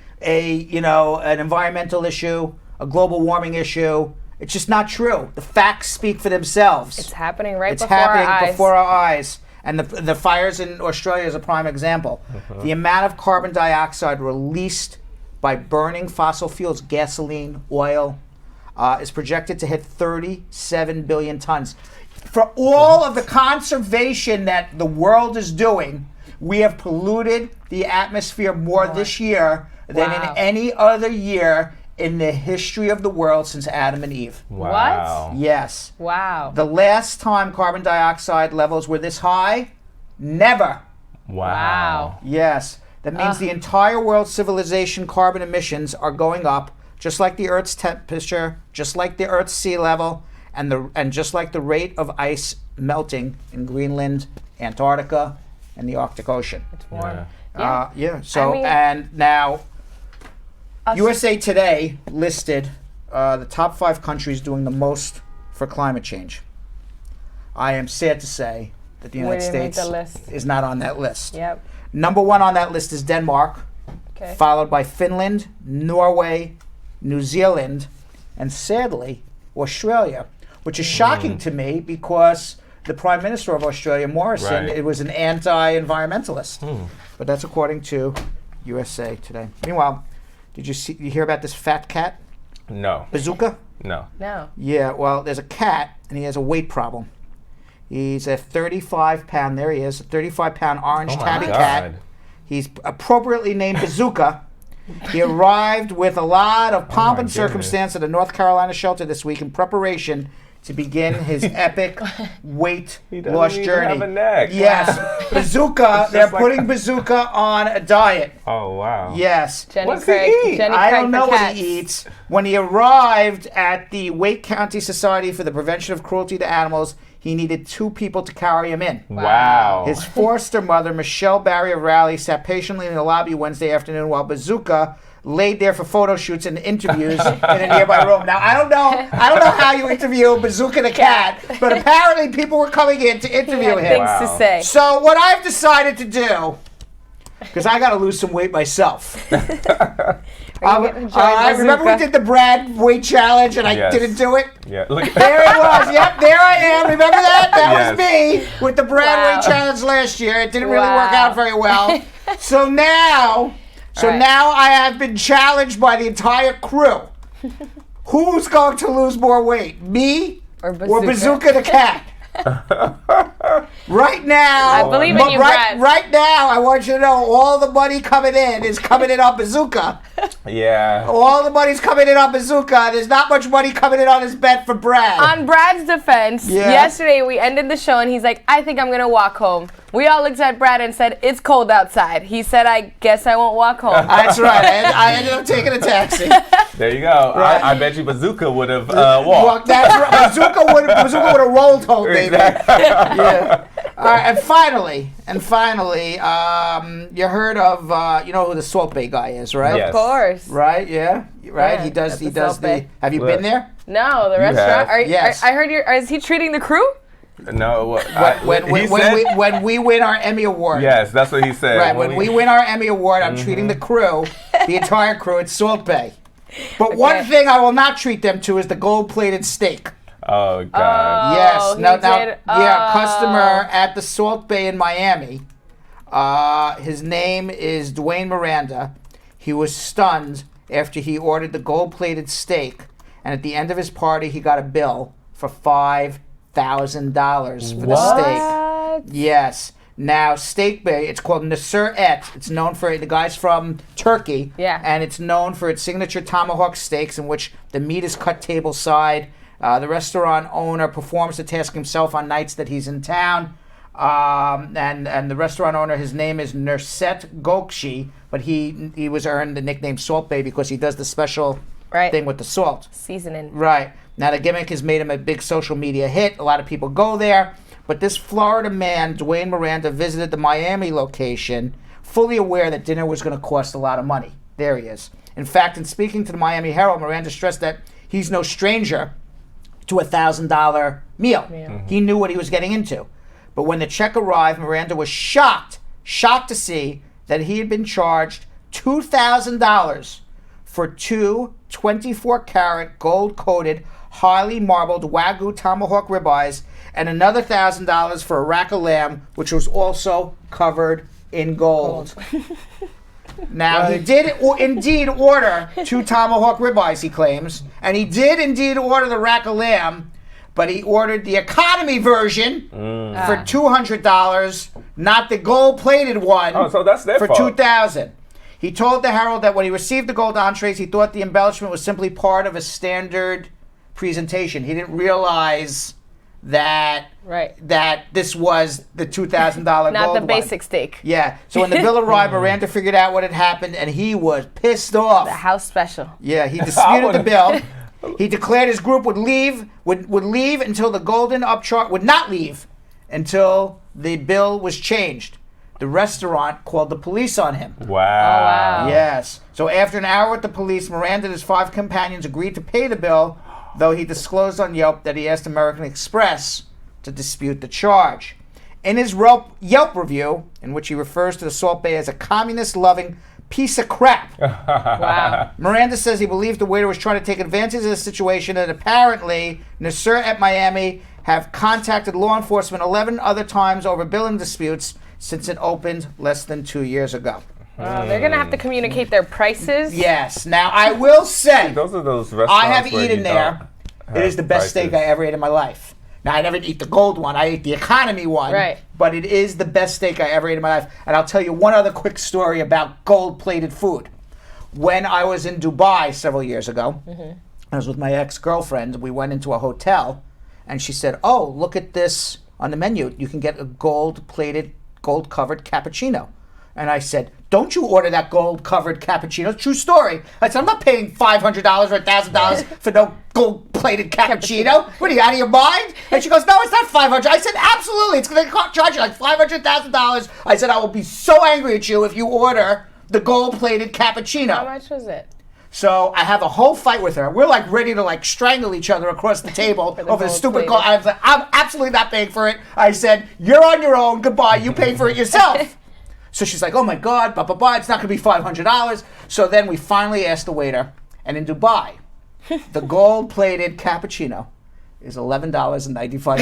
environmental issue, a global warming issue, it's just not true. The facts speak for themselves. It's happening before our eyes. It's happening before our eyes. And the fires in Australia is a prime example. The amount of carbon dioxide released by burning fossil fuels, gasoline, oil, is projected to hit 37 billion tons. For all of the conservation that the world is doing, we have polluted the atmosphere more this year than in any other year in the history of the world since Adam and Eve. Wow. What? Yes. Wow. The last time carbon dioxide levels were this high? Never. Wow. Yes. That means the entire world's civilization carbon emissions are going up, just like the Earth's temperature, just like the Earth's sea level, and just like the rate of ice melting in Greenland, Antarctica, and the Arctic Ocean. It's warm. So, and now, USA Today listed the top 5 countries doing the most for climate change. I am sad to say that the United States is not on that list. Yep. Number 1 on that list is Denmark, Okay. followed by Finland, Norway, New Zealand, and sadly, Australia, which is shocking to me because the Prime Minister of Australia, Morrison, Right. it was an anti-environmentalist. But that's according to USA Today. Meanwhile, did you hear about this fat cat, No. Bazooka? No. No. Yeah, well, there's a cat, and he has a weight problem. He's a 35-pound, there he is, a 35-pound orange Oh my tabby God. cat. He's appropriately named Bazooka. He arrived with a lot of pomp my and circumstance at a North Carolina shelter this week in preparation to begin his epic weight He doesn't loss even journey. have a neck. Yes, Bazooka, they're just like putting Bazooka on a diet. Oh, wow. Yes. Jenny What's he Craig. eat? Jenny I Craig don't for know what cats. he eats. When he arrived at the Wake County Society for the Prevention of Cruelty to Animals, he needed 2 people to carry him in. Wow. His foster mother, Michelle Barry of Raleigh, sat patiently in the lobby Wednesday afternoon while Bazooka laid there for photo shoots and interviews in a nearby room. Now, I don't know how you interview Bazooka the cat, but apparently people were coming in to He interview had him. things Wow. to say. So what I've decided to do, because I got to lose some weight myself. I remember we did the Brad weight challenge and I Yes. didn't do it. Yeah. Look at There it was. Yep, there I am. Remember that? That was Yes. me with the Brad Wow. weight challenge last year. It didn't really work Wow. out very well. So now, right. now I have been challenged by the entire crew. Who's going to lose more weight, me Or Bazooka the cat? Right now, I believe in you, Brad. right now, I want you to know all the money coming in is coming in on Bazooka. Yeah. All the money's coming in on Bazooka. There's not much money coming in on his bet for Brad. On Brad's defense, Yeah. yesterday we ended the show and he's like, I think I'm going to walk home. We all looked at Brad and said, it's cold outside. He said, I guess I won't walk home. That's right. I ended up taking a taxi. There you go. Right. I bet you Bazooka would have walked. That's right. Bazooka would have rolled home, baby. Exactly. Yeah. All right, and finally, you heard of you know who the Salt Bay guy is, right? Yes. Of course. Right? Yeah. Right. Yeah, he does. at He the does Salt the. Bay. Have you Look. been there? No, the You restaurant. have. Yes. I heard is he treating the crew? No. When we win our Emmy award. Yes, that's what he said. Right. When we win our Emmy award, I'm treating the crew, the entire crew, at Salt Bay. But one Okay. thing I will not treat them to is the gold-plated steak. Oh God. Yes. he Now, did? yeah, Oh. customer at the Salt Bay in Miami. His name is Dwayne Miranda. He was stunned after he ordered the gold-plated steak, and at the end of his party, he got a bill for $5,000 for the steak. What? Yes. Now, Steak Bay, it's called Nasser Et. It's known for, the guy's from Turkey. Yeah. And it's known for its signature tomahawk steaks in which the meat is cut table side. The restaurant owner performs the task himself on nights that he's in town. And the restaurant owner, his name is Nurset Gokshi, but he was earned the nickname Salt Bay because he does the special Right. thing with the salt. Seasoning. Right. Now, the gimmick has made him a big social media hit. A lot of people go there. But this Florida man, Dwayne Miranda, visited the Miami location, fully aware that dinner was going to cost a lot of money. There he is. In fact, in speaking to the Miami Herald, Miranda stressed that he's no stranger to a $1,000 meal. He knew what he was getting into. But when the check arrived, Miranda was shocked to see that he had been charged $2,000 for 2 24-karat gold-coated, highly marbled Wagyu tomahawk ribeyes, and another $1,000 for a rack of lamb, which was also covered in gold. Now, he did indeed order 2 tomahawk ribeyes, he claims, and he did indeed order the rack of lamb, but he ordered the economy version for $200, not the gold-plated one Oh, so that's their for fault. $2,000. He told the Herald that when he received the gold entrees, he thought the embellishment was simply part of a standard presentation. He didn't realize that this was the $2,000 gold Not the one. basic steak. Yeah. So when the bill arrived, Miranda figured out what had happened, and he was pissed off. The house special. Yeah, he disputed the bill. He declared his group would leave until the golden upcharge would not leave until the bill was changed. The restaurant called the police on him. Wow. wow. Yes. So after an hour with the police, Miranda and his 5 companions agreed to pay the bill, though he disclosed on Yelp that he asked American Express to dispute the charge. In his Yelp review, in which he refers to the Salt Bay as a communist-loving, piece of crap. Wow. Miranda says he believed the waiter was trying to take advantage of the situation, and apparently Nasser at Miami have contacted law enforcement 11 other times over billing disputes since it opened less than 2 years ago. They're going to have to communicate their prices. Yes. Now, I will say, Those are those restaurants I have where eaten you there. don't It is the best have steak I ever ate in my life. Now, I never eat the gold one. I ate the economy one. Right. But it is the best steak I ever ate in my life. And I'll tell you one other quick story about gold-plated food. When I was in Dubai several years ago, I was with my ex-girlfriend. We went into a hotel, and she said, "Oh, look at this on the menu. You can get a gold-plated, gold-covered cappuccino." And I said, "Don't you order that gold-covered cappuccino." True story. I said, "I'm not paying $500 or $1,000 for no gold-plated cappuccino. What are you, out of your mind?" And she goes, "No, it's not $500." I said, "Absolutely. It's going to charge you like $500,000. I said, "I will be so angry at you if you order the gold-plated cappuccino." How much was it? So I have a whole fight with her. We're like ready to like strangle each other across the table over the stupid gold. I was like, "I'm absolutely not paying for it." I said, "You're on your own. Goodbye. You pay for it yourself." So she's like, "Oh my God, blah, blah, blah. It's not going to be $500. So then we finally asked the waiter. And in Dubai, the gold-plated cappuccino is $11.95.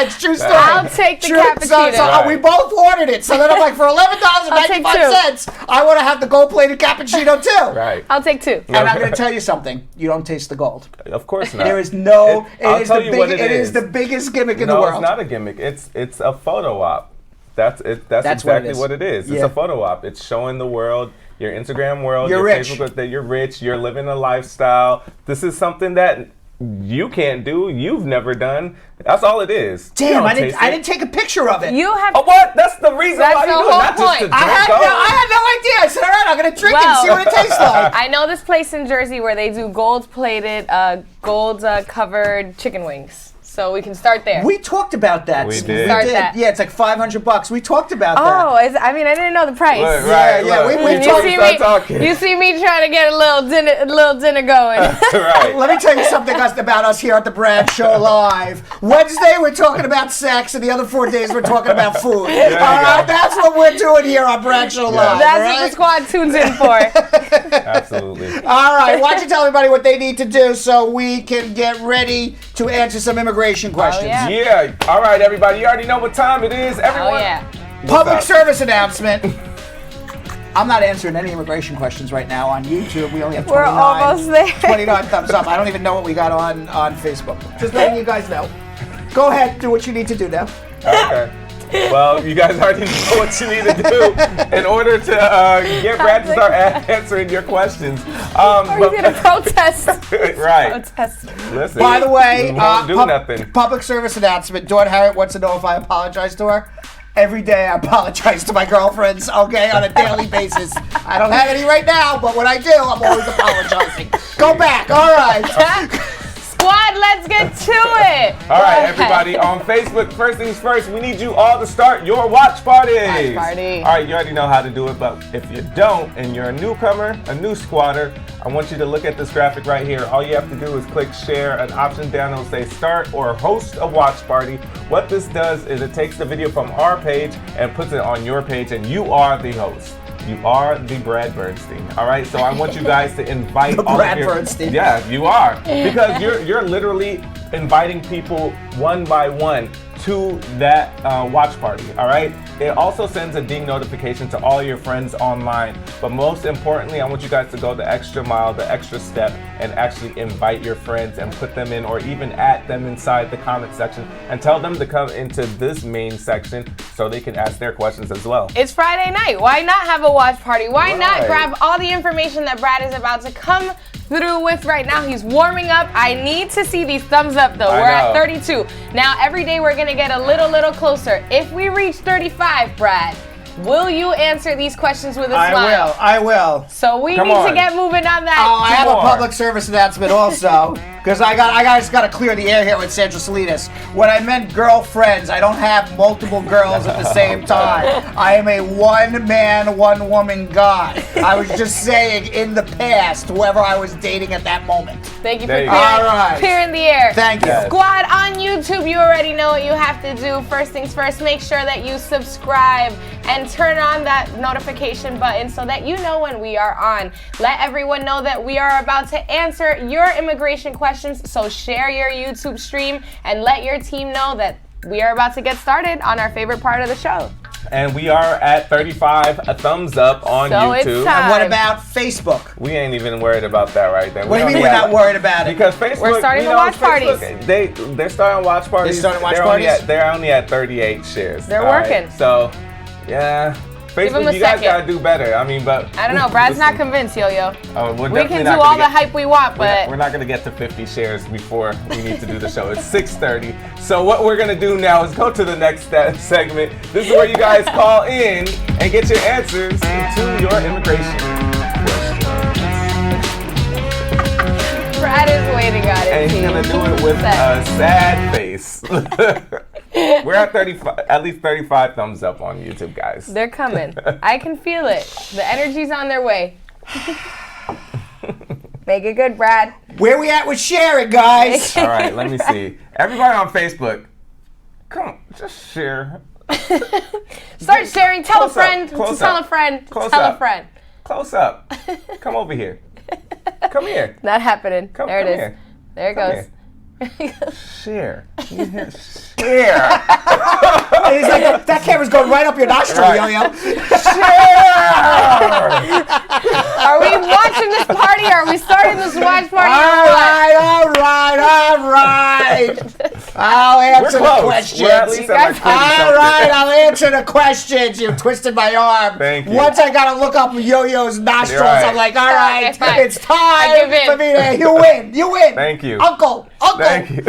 It's true story. I'll take the cappuccino. So we both ordered it. So then I'm like, for $11.95, I want to have the gold-plated cappuccino too. Right. I'll take 2. And I'm going to tell you something. You don't taste the gold. Of course not. There is no. I'll tell you what it is. It is the biggest gimmick in the No, world. it's not a gimmick. It's a photo op. That's exactly what it is. It's Yeah. a photo op. It's showing the world, your Instagram world, You're your rich. Facebook, that you're rich, you're living a lifestyle. This is something that you can't do, you've never done. That's all it is. You Damn, don't I taste it. didn't take a picture of it. You have. Oh, what? That's the reason That's why the you do it, whole not just to point. drink. I had no idea. I said, all right, I'm going to drink it and see what it tastes like. I know this place in Jersey where they do gold-plated, gold-covered chicken wings. So we can start there. We talked about that. We did. Start that. Yeah, it's like $500. We talked about that. Oh, I didn't know the price. Look, Yeah, right, look, we You talked- see talking. you see me trying to get a little dinner going. Right. Let me tell you something about us here at the Brad Show Live. Wednesday, we're talking about sex, and the other 4 days, we're talking about food. you All right, go. that's what we're doing here on Brad Show Live. That's all what the right? squad tunes in for. Absolutely. All right, why don't you tell everybody what they need to do so we can get ready to answer some immigration questions. yeah. Yeah. All right, everybody. You already know what time it is. Everyone. Oh yeah. Public up? service announcement. I'm not answering any immigration questions right now on YouTube. We only have 29, We're almost there. 29 thumbs up. I don't even know what we got on Facebook. Just letting you guys know. Go ahead, do what you need to do now. Okay. Well, you guys already know what you need to do in order to get Brad to start answering your questions. We're gonna protest. Right. Protest. Listen. By the way, we won't do nothing. public service announcement. Dawn Harriet wants to know if I apologize to her. Every day I apologize to my girlfriends, okay, on a daily basis. I don't have any right now, but when I do, I'm always apologizing. Go back, all right. Squad, let's get to it. All right, everybody, on Facebook, first things first, we need you all to start your watch parties. Watch party. All right, you already know how to do it, but if you don't and you're a newcomer, a new squatter, I want you to look at this graphic right here. All you have to do is click share, an option down will say start or host a watch party. What this does is it takes the video from our page and puts it on your page, and you are the host. You are the Brad Bernstein. All right, so I want you guys to invite all Brad of your Bernstein. Yeah, you are, because you're literally inviting people one by one to that watch party. All right. It also sends a ding notification to all your friends online. But most importantly, I want you guys to go the extra mile, the extra step, and actually invite your friends and put them in, or even add them inside the comment section and tell them to come into this main section so they can ask their questions as well. It's Friday night. Why not have a watch party? Why not Right. grab all the information that Brad is about to come through with right now? He's warming up. I need to see these thumbs up though. I We're at know. 32. Now every day we're gonna get a little closer. If we reach 35, Brad, will you answer these questions with a smile? I will. So we Come need to on. get moving on that. Oh, I have a more. public service announcement also, because I just got to clear the air here with Sandra Salinas. When I meant girlfriends, I don't have multiple girls at the same time. I am a one-man, one-woman guy. I was just saying in the past, whoever I was dating at that moment. Thank you for There you clearing, go. All right. clearing the air. Thank you. Yes. Squad on YouTube, you already know what you have to do. First things first, make sure that you subscribe and turn on that notification button so that you know when we are on. Let everyone know that we are about to answer your immigration questions, so share your YouTube stream and let your team know that we are about to get started on our favorite part of the show. And we are at 35 thumbs up on So it's YouTube. time. And what about Facebook? We ain't even worried about that right there. What do you We mean don't we're have- not worried about it? Because Facebook, We're starting you the know, watch Facebook, parties. They're starting watch parties. starting watch They're parties? They're only at 38 shares. They're all right? working. So, yeah. Give 'em Facebook, a you guys second. gotta do better. I mean, but I don't know, Brad's not convinced, Yo-Yo. Oh, we're We definitely can not do gonna all the get- hype we want, but We're not gonna get to 50 shares before we need to do the show. It's 6:30. So what we're gonna do now is go to the next segment. This is where you guys call in and get your answers to your immigration questions. Brad is waiting on it. And he's gonna do it with a sad face. We're at 35, at least 35 thumbs up on YouTube, guys. They're coming. I can feel it. The energy's on their way. Make it good, Brad. Where we at with sharing, guys? All right, let me see. Everybody on Facebook, come on, just share. Start sharing. Tell a Close up, friend. close Tell up, a friend. close Tell up. a friend. Close up. Come over here. Come here. Not happening. Come, there it come is. here. There it Come goes. here. Share. Share. He's like, that camera's going right up your nostril, Right. Yo-Yo. Are we watching this party? Or are we starting this watch party? All right. I'll We're answer the close. questions. We're at least at like 30 All something. right, I'll answer the questions. You twisted my arm. Thank you. Once I gotta look up Yo-Yo's nostrils, You're right. I'm like, all right, Okay, fine. it's time I give in. for me to. You win. You win. Thank you. Uncle. Thank you.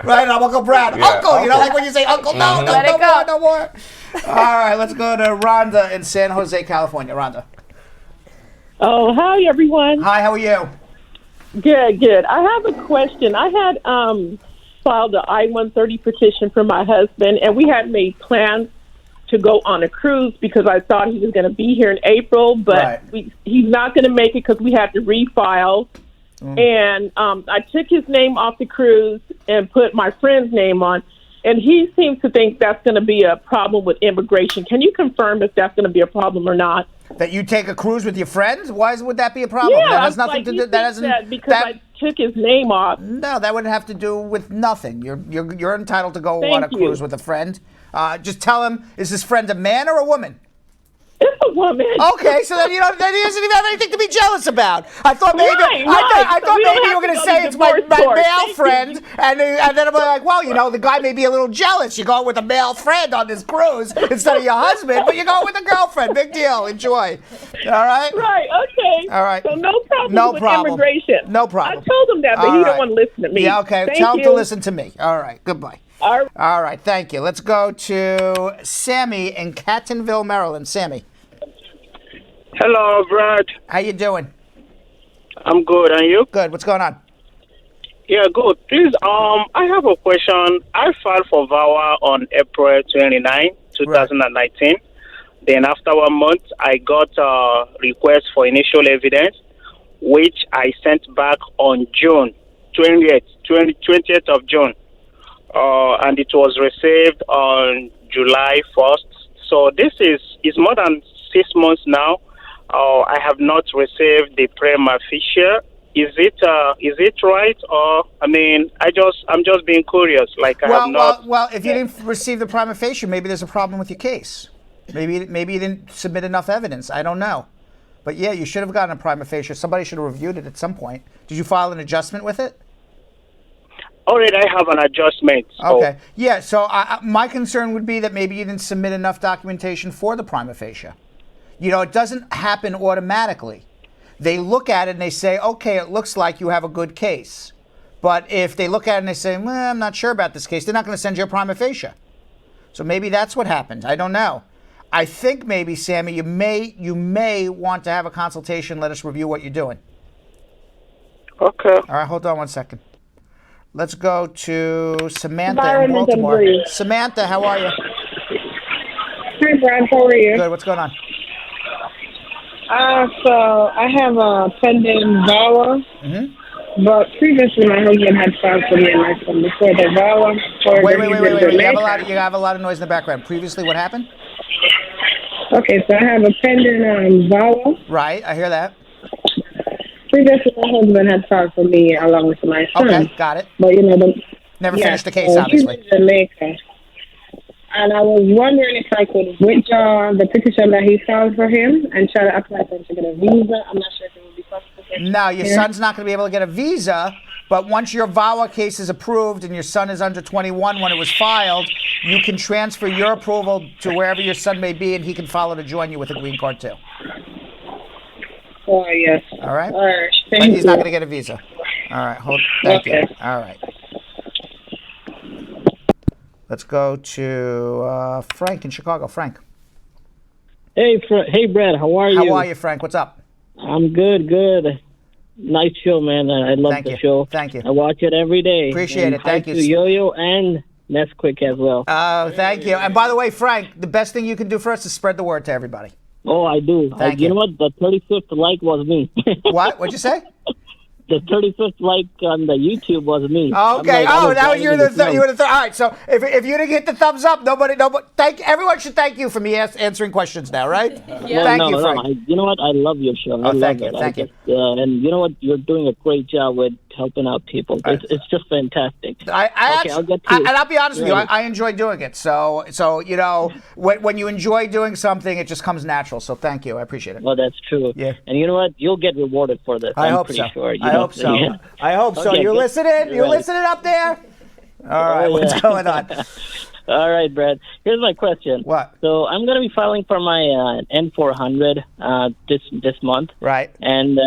Right, I'm Uncle Brad. Yeah, Uncle. You know, Uncle. like when you say Uncle. No, Let no it go. more. All right, let's go to Rhonda in San Jose, California. Rhonda. Oh, hi, everyone. Hi, how are you? Good. I have a question. I had filed an I-130 petition for my husband, and we had made plans to go on a cruise because I thought he was going to be here in April, but he's not going to make it because we had to refile. And I took his name off the cruise and put my friend's name on, and he seems to think that's going to be a problem with immigration. Can you confirm if that's going to be a problem or not? That you take a cruise with your friends? Why would that be a problem? Yeah, that has nothing like to he do. That thinks hasn't. that because that, I took his name off. No, that would have to do with nothing. You're entitled to go Thank on a you. cruise with a friend. Just tell him, is this friend a man or a woman? It's a woman. Okay, so then then he doesn't even have anything to be jealous about. I thought maybe Right. I So thought we don't maybe you have were to going to go say to it's my divorce court. male Thank you. friend, and then I'm like, well, you know, the guy may be a little jealous. You go with a male friend on this cruise instead of your husband, but you go with a girlfriend. Big deal. Enjoy. All right. Right, okay. All right. So no problem No with problem. immigration. No problem. I told him that, but All he right. don't want to listen to me. Yeah, okay. Thank Tell him you. to listen to me. All right. Goodbye. All right. All right. Thank you. Let's go to Sammy in Cattonville, Maryland. Sammy, Hello, Brad. how you doing? I'm good, and you? Good. What's going on? Yeah, good. Please, I have a question. I filed for VAWA on April 29, 2019. Then after 1 month, I got a request for initial evidence, which I sent back on June 20th of June. And it was received on July 1st. So this is more than 6 months now. I have not received the prima facie. Is it right? Or I'm just being curious. Like I have not. Well, if you didn't receive the prima facie, maybe there's a problem with your case. Maybe you didn't submit enough evidence. I don't know. But yeah, you should have gotten a prima facie. Somebody should have reviewed it at some point. Did you file an adjustment with it? Already, I have an adjustment. So. Okay. Yeah. So my concern would be that maybe you didn't submit enough documentation for the prima facie. You know, it doesn't happen automatically. They look at it and they say, okay, it looks like you have a good case. But if they look at it and they say, well, I'm not sure about this case, they're not going to send you a prima facie. So maybe that's what happened. I don't know. I think maybe, Sammy, you may want to have a consultation. Let us review what you're doing. Okay. All right, hold on 1 second. Let's go to Samantha in Environment and Baltimore. breathe. Samantha, how are you? Hi, Brad. How are you? Good. What's going on? So I have a pending VAWA, But previously, my husband had filed for me and my son before the VAWA. Wait. You have a lot of noise in the background. Previously, what happened? Okay, so I have a pending VAWA. Right, I hear that. Previously, my husband had filed for me along with my son. Okay, got it. But, Never finished the case, obviously. He's in Jamaica. And I was wondering if I could withdraw the petition that he filed for him and try to apply for him to get a visa. I'm not sure if it would be possible. No, your son's not going to be able to get a visa, but once your VAWA case is approved and your son is under 21 when it was filed, you can transfer your approval to wherever your son may be, and he can follow to join you with a green card too. Oh, yes. All right? All right. But he's not going to get a visa. All right. Thank you. All right. Let's go to Frank in Chicago. Frank. Hey, Brad. How are you? How are you, Frank? What's up? I'm good. Nice show, man. I love the show. Thank you. I watch it every day. Appreciate it. Thank you. To Yo-Yo and Nesquick as well. Oh, thank you. And by the way, Frank, the best thing you can do for us is spread the word to everybody. Oh, I do. Thank you. You know what? The 35th like was me. What? What'd you say? The 35th like on the YouTube was me. Okay. Now you're the third. All right. So if you didn't hit the thumbs up, nobody. Everyone should thank you for me answering questions now, right? Yeah. Thank you, Frank. You know what? I love your show. Thank you. Thank you. And you know what? You're doing a great job with helping out people. It's just fantastic. I'll get to you. And I'll be honest with you. I enjoy doing it. So when you enjoy doing something, it just comes natural. So thank you. I appreciate it. Well, that's true. Yeah. And you know what? You'll get rewarded for this. I hope pretty so. Sure. I hope so. Yeah. I hope so. Okay, you listening? You listening up there? All right. What's going on? All right, Brad. Here's my question. What? So I'm going to be filing for my N400 this month. Right. And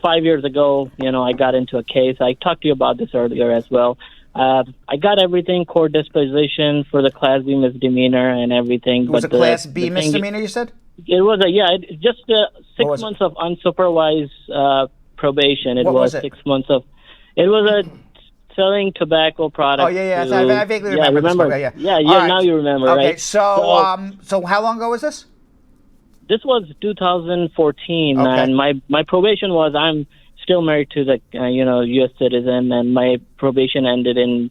5 years ago, I got into a case. I talked to you about this earlier as well. I got everything, court disposition for the Class B misdemeanor and everything. It was a Class B misdemeanor, you said? It was just 6 months of unsupervised probation. It was 6 months of. It was a selling tobacco products. Oh yeah. I vaguely remember. Yeah. Now you remember, okay, right? So how long ago was this? This was 2014, okay. And my probation was I'm still married to the U.S. citizen, and my probation ended in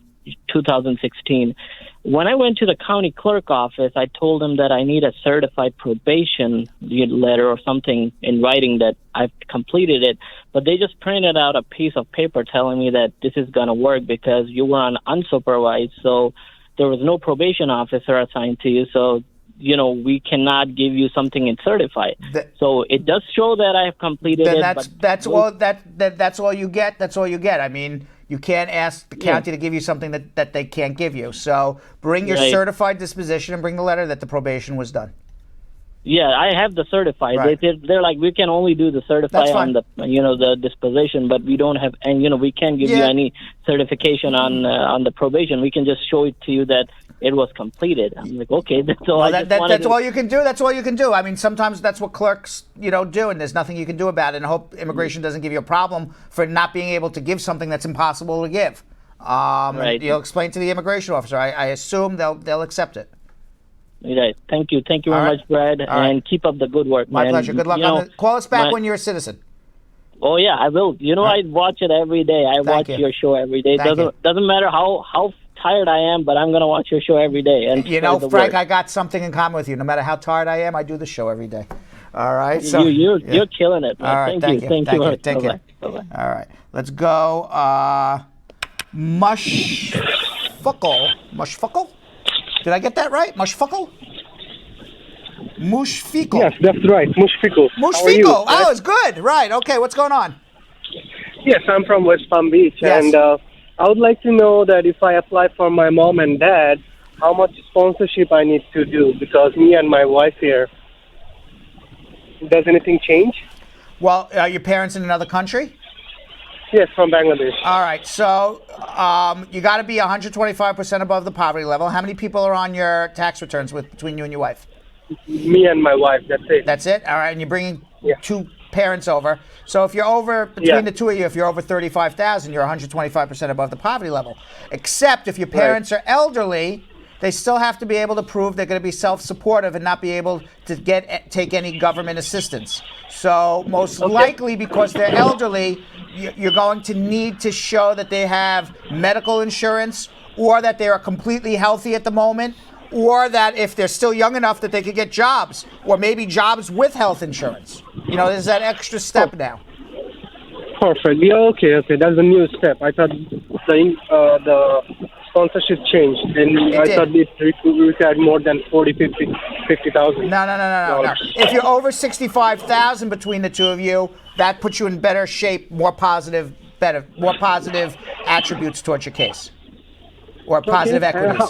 2016. When I went to the county clerk office, I told them that I need a certified probation letter or something in writing that I've completed it. But they just printed out a piece of paper telling me that this is going to work because you were on unsupervised. So there was no probation officer assigned to you. So, we cannot give you something in certified. So it does show that I have completed it. That's all you get. That's all you get. I mean, you can't ask the county to give you something that they can't give you. So bring your certified disposition and bring the letter that the probation was done. Yeah, I have the certified. Right. They're like, we can only do the certified on the the disposition, but we don't have, and we can't give you any certification on the probation. We can just show it to you that it was completed. I'm like, okay, that's all. Well, that's all you can do. That's all you can do. I mean, sometimes that's what clerks, do, and there's nothing you can do about it. And I hope immigration doesn't give you a problem for not being able to give something that's impossible to give. Right. You'll explain to the immigration officer. I assume they'll accept it. Right. Thank you very much, Brad, and keep up the good work. My man. pleasure. Good luck. Call us back when you're a citizen. Oh yeah, I will. I watch it every day. I watch your show every day. Doesn't matter how tired I am, but I'm going to watch your show every day. And Frank, I got something in common with you. No matter how tired I am, I do the show every day. All right. So you're killing it, man. All right. Thank you. Thank you. Take care. Bye-bye. All right. Let's go. Mushfuckle. Did I get that right? Mushfuckle? Mushfico. Yes, that's right. Mushfico. Mushfico. Oh, it's good. Right. Okay. What's going on? Yes, I'm from West Palm Beach, and I would like to know that if I apply for my mom and dad, how much sponsorship I need to do, because me and my wife here, does anything change? Well, are your parents in another country? Yes, from Bangladesh. All right, so you got to be 125% above the poverty level. How many people are on your tax returns between you and your wife? Me and my wife, that's it. That's it? All right, and you're bringing two parents over. So if you're over, between the two of you, if you're over 35,000, you're 125% above the poverty level. Except if your parents are elderly, they still have to be able to prove they're going to be self-supportive and not be able to take any government assistance. So most likely, because they're elderly, you're going to need to show that they have medical insurance, or that they are completely healthy at the moment, or that if they're still young enough that they could get jobs, or maybe jobs with health insurance. You know, there's that extra step now. Perfect. Yeah, okay. That's a new step. I thought the sponsorship changed, and I thought it required more than 50,000. No. If you're over 65,000 between the two of you, that puts you in better shape, more positive attributes towards your case, or positive equities.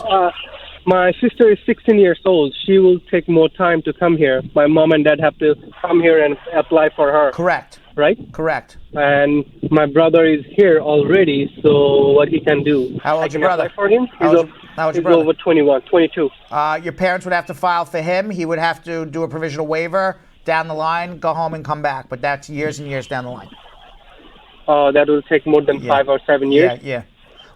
My sister is 16 years old. She will take more time to come here. My mom and dad have to come here and apply for her. Correct. Right? Correct. And my brother is here already, so what he can do? How old's your brother? Apply for him? How old's your brother? Over 21, 22. Your parents would have to file for him. He would have to do a provisional waiver down the line, go home and come back. But that's years and years down the line. That will take more than 5 or 7 years? Yeah.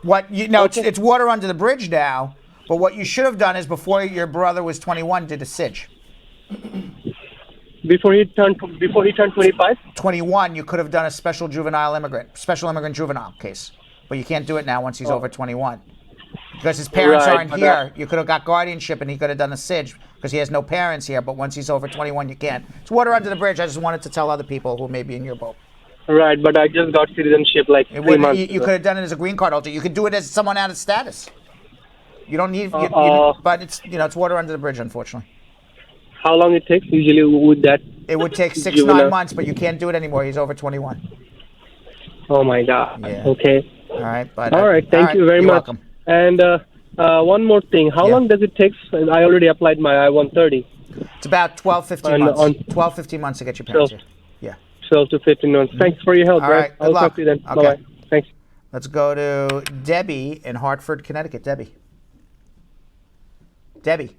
It's water under the bridge now. But what you should have done is, before your brother was 21, did a SIJ. Before he turned 25? 21, you could have done a special immigrant juvenile case. But you can't do it now once he's over 21. Because his parents aren't here. You could have got guardianship and he could have done a SIJ because he has no parents here. But once he's over 21, you can't. It's water under the bridge. I just wanted to tell other people who may be in your boat. Right, but I just got citizenship like 3 months ago. You could have done it as a green card holder. You could do it as someone out of status. You don't need, but it's water under the bridge, unfortunately. How long it takes usually would that? It would take 6-9 months, but you can't do it anymore. He's over 21. Oh my God. Yeah. Okay. All right, but all right. Thank you very You're much. Welcome. And one more thing. How long does it take? I already applied my I-130. It's about 12-15 months. 12-15 months to get your parents here. Yeah. 12 to 15 months. Thanks for your help, All Brad. right. Good I'll luck. talk to you then. Okay. Bye-bye. Thanks. Let's go to Debbie in Hartford, Connecticut. Debbie.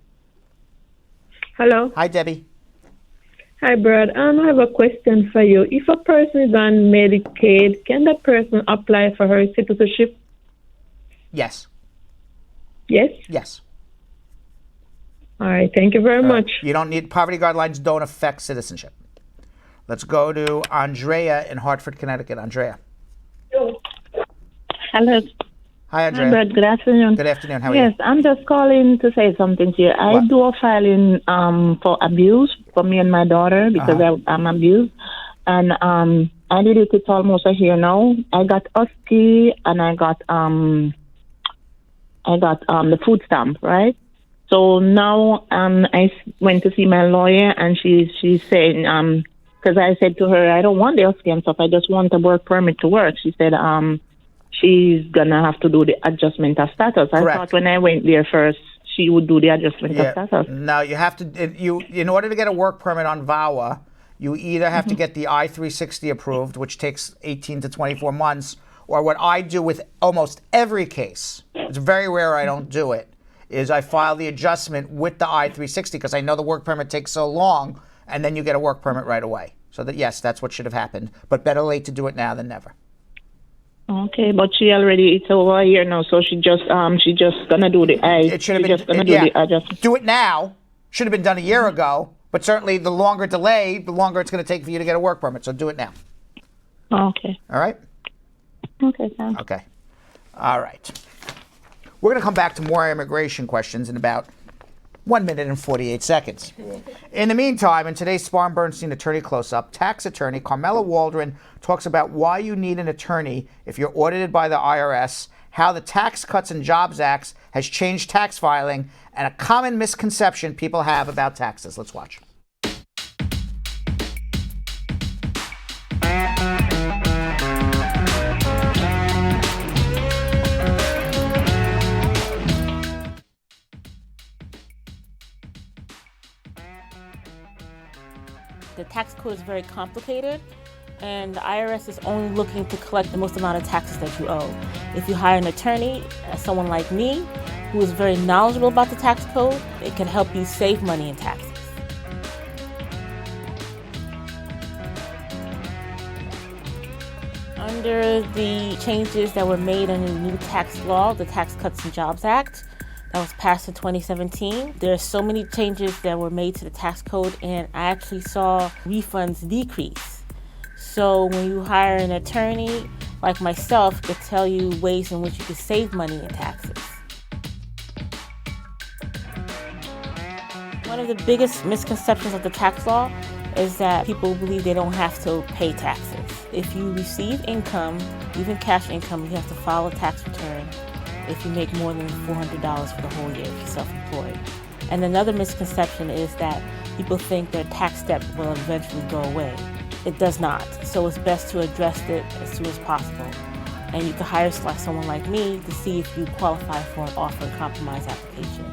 Hello. Hi, Debbie. Hi, Brad. I have a question for you. If a person is on Medicaid, can that person apply for her citizenship? Yes. Yes? Yes. All right. Thank you very much. You don't need, poverty guidelines don't affect citizenship. Let's go to Andrea in Hartford, Connecticut. Andrea. Hello. Hi, Andrea. Hi, Brad. Good afternoon. Good afternoon. How are you? Yes, I'm just calling to say something to you. I do a filing for abuse for me and my daughter because I'm abused. And I did it almost a year now. I got OSCE and I got the food stamp, right? So now I went to see my lawyer and she's saying, because I said to her, I don't want the OSCE and stuff. I just want a work permit to work. She said, she's gonna have to do the adjustment of status. I thought when I went there first, she would do the adjustment of status. No, you have to. In order to get a work permit on VAWA, you either have to get the I-360 approved, which takes 18 to 24 months, or what I do with almost every case. It's very rare I don't do it. Is I file the adjustment with the I-360 because I know the work permit takes so long, and then you get a work permit right away. So that yes, that's what should have happened. But better late to do it now than never. Okay, but it's over a year now, so she just gonna do the the adjustment. Do it now. Should have been done a year ago, but certainly the longer delay, the longer it's going to take for you to get a work permit. So do it now. Okay. All right. Okay. Thanks. Okay. All right. We're going to come back to more immigration questions in about 1 minute and 48 seconds. In the meantime, in today's Spar Bernstein Attorney Close-Up, tax attorney Carmela Waldron talks about why you need an attorney if you're audited by the IRS, how the Tax Cuts and Jobs Act has changed tax filing, and a common misconception people have about taxes. Let's watch. The tax code is very complicated, and the IRS is only looking to collect the most amount of taxes that you owe. If you hire an attorney, someone like me, who is very knowledgeable about the tax code, it can help you save money in taxes. Under the changes that were made in the new tax law, the Tax Cuts and Jobs Act, that was passed in 2017. There are so many changes that were made to the tax code, and I actually saw refunds decrease. So when you hire an attorney like myself, it can tell you ways in which you can save money in taxes. One of the biggest misconceptions of the tax law is that people believe they don't have to pay taxes. If you receive income, even cash income, you have to file a tax return if you make more than $400 for the whole year if you're self-employed. And another misconception is that people think their tax debt will eventually go away. It does not. So it's best to address it as soon as possible. And you can hire someone like me to see if you qualify for an offer and compromise application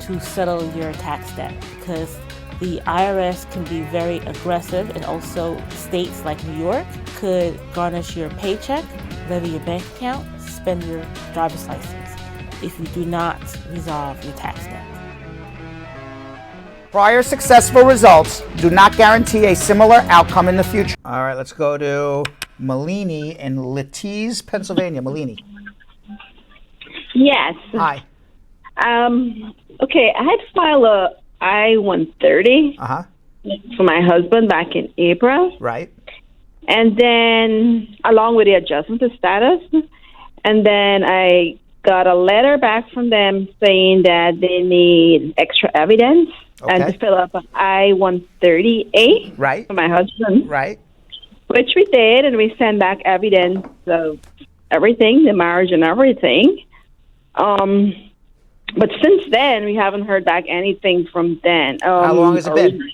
to settle your tax debt, because the IRS can be very aggressive, and also states like New York could garnish your paycheck, levy your bank account, suspend your driver's license if you do not resolve your tax debt. Prior successful results do not guarantee a similar outcome in the future. All right, let's go to Malini in Latiz, Pennsylvania. Malini. Yes. Hi. Okay, I had filed a I-130 for my husband back in April. Right. And then, along with the adjustment of status, and then I got a letter back from them saying that they need extra evidence and to fill up an I-130A for my husband. Right. Which we did, and we sent back evidence of everything, the marriage and everything. But since then, we haven't heard back anything from them. How long has it been?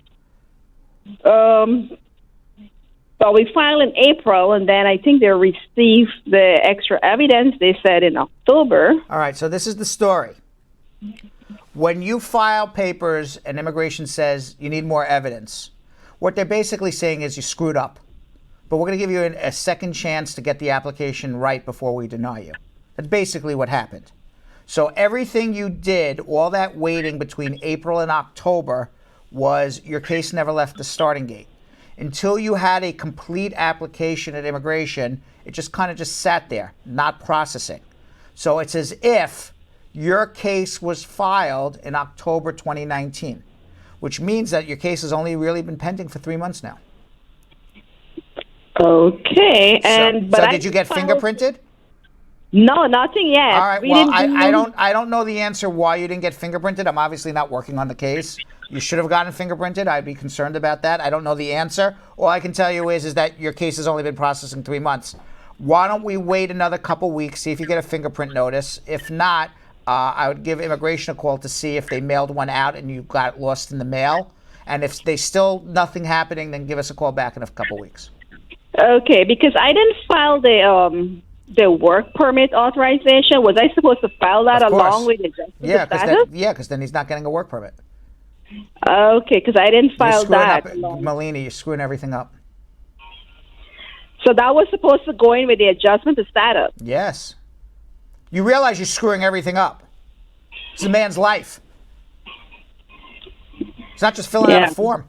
Well, we filed in April, and then I think they received the extra evidence, they said, in October. All right, so this is the story. When you file papers and immigration says you need more evidence, what they're basically saying is you screwed up. But we're going to give you a second chance to get the application right before we deny you. That's basically what happened. So everything you did, all that waiting between April and October, was your case never left the starting gate. Until you had a complete application at immigration, it just kind of sat there, not processing. So it's as if your case was filed in October 2019, which means that your case has only really been pending for 3 months now. Okay, and so did you get fingerprinted? No, nothing yet. All right. Well, I don't know the answer why you didn't get fingerprinted. I'm obviously not working on the case. You should have gotten fingerprinted. I'd be concerned about that. I don't know the answer. All I can tell you is that your case has only been processing 3 months. Why don't we wait another couple weeks, see if you get a fingerprint notice? If not, I would give immigration a call to see if they mailed one out and you got lost in the mail. And if they still nothing happening, then give us a call back in a couple weeks. Okay, because I didn't file the work permit authorization. Was I supposed to file that along with the adjustment of status? Because then he's not getting a work permit. Okay, because I didn't file that. Malini, you're screwing everything up. So that was supposed to go in with the adjustment of status? Yes. You realize you're screwing everything up. It's a man's life. It's not just filling out a form.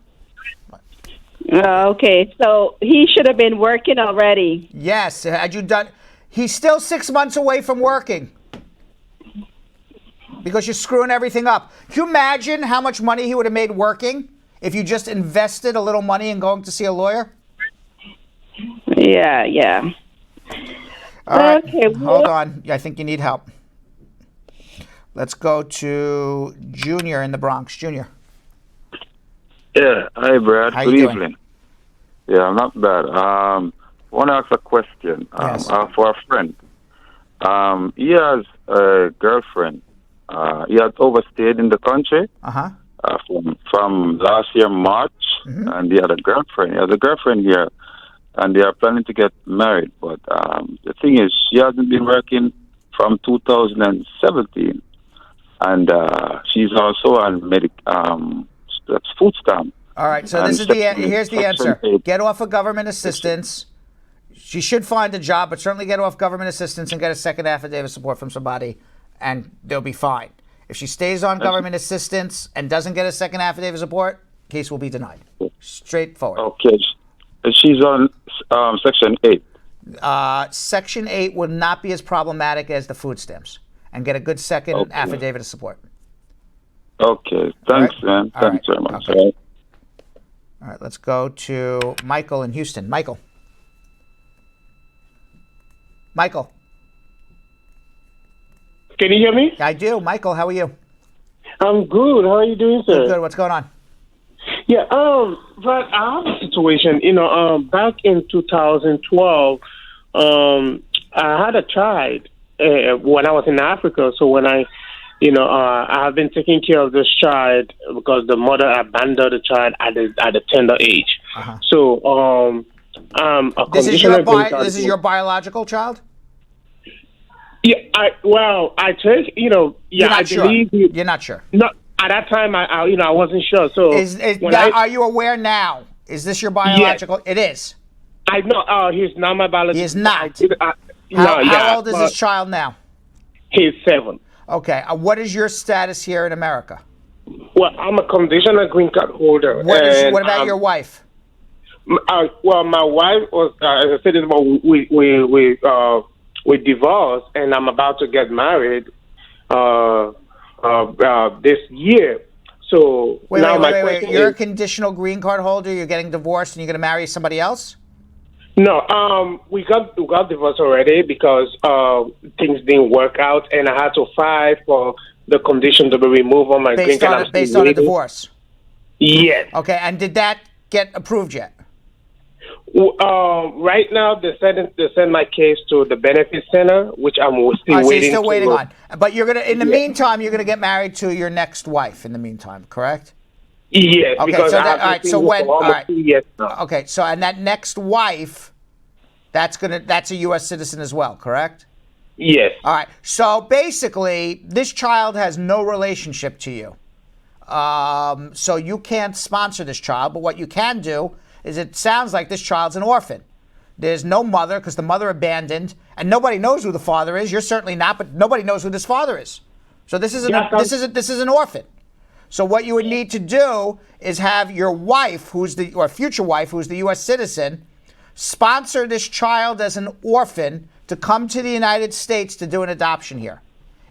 Okay, so he should have been working already. Yes, had you done... He's still 6 months away from working because you're screwing everything up. Can you imagine how much money he would have made working if you just invested a little money in going to see a lawyer? Yeah. All right, hold on. I think you need help. Let's go to Junior in the Bronx. Junior. Yeah, hi Brad. How Good you doing? evening. Yeah, I'm not bad. I want to ask a question for a friend. He has a girlfriend. He had overstayed in the country from last year March, and he had a girlfriend. He has a girlfriend here, and they are planning to get married. But the thing is, she hasn't been working from 2017, and she's also on food stamp. All right, so this is here's the answer. Get off of government assistance. She should find a job, but certainly get off government assistance and get a second affidavit of support from somebody, and they'll be fine. If she stays on government assistance and doesn't get a second affidavit of support, case will be denied. Straightforward. Okay. She's on Section 8. Section 8 would not be as problematic as the food stamps, and get a good second affidavit of support. Okay. Thanks, man. Thanks very much. Okay. All right, let's go to Michael in Houston. Michael. Michael. Can you hear me? I do. Michael, how are you? I'm good. How are you doing, sir? Good. What's going on? Yeah, but I have a situation. Back in 2012, I had a child when I was in Africa. So when I have been taking care of this child because the mother abandoned the child at a tender age. Uh-huh. So, This is your biological child? Yeah, I think, I believe You're not sure. No, at that time, I wasn't sure. So, are you aware now? Is this your biological? Yes. It is. I know. He's not my biological. He is not. How old is this child now? He's 7. Okay. What is your status here in America? Well, I'm a conditional green card holder. What about your wife? Well, my wife was, as I said, we divorced, and I'm about to get married this year. So wait. You're a conditional green card holder. You're getting divorced, and you're going to marry somebody else? No, we got divorced already because things didn't work out, and I had to fight for the condition to be removed on my green card. Based on a divorce? Yes. Okay, and did that get approved yet? Right now, they send my case to the benefit center, which I'm still waiting. So you're still waiting on, but you're gonna. In the meantime, you're gonna get married to your next wife. In the meantime, correct? Yes. Okay. Because All right. So when? All right. 2 years now. Okay. So and that next wife, that's a U.S. citizen as well, correct? Yes. All right. So basically, this child has no relationship to you. So you can't sponsor this child, but what you can do is it sounds like this child's an orphan. There's no mother because the mother abandoned, and nobody knows who the father is. You're certainly not, but nobody knows who this father is. So this is an orphan. So what you would need to do is have your wife, or future wife, who's the U.S. citizen, sponsor this child as an orphan to come to the United States to do an adoption here.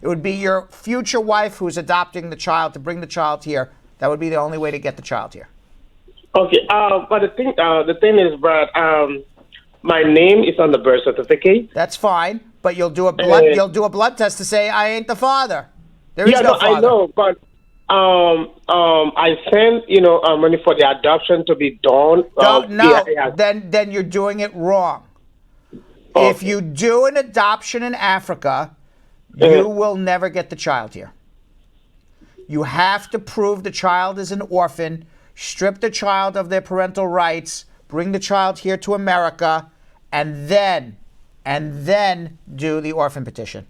It would be your future wife who's adopting the child to bring the child here. That would be the only way to get the child here. Okay, but the thing is, Brad, my name is on the birth certificate. That's fine, but you'll do a blood test to say I ain't the father. There is no father. I know, but I sent money for the adoption to be done. Then you're doing it wrong. Okay. If you do an adoption in Africa, you will never get the child here. You have to prove the child is an orphan, strip the child of their parental rights, bring the child here to America, and then do the orphan petition.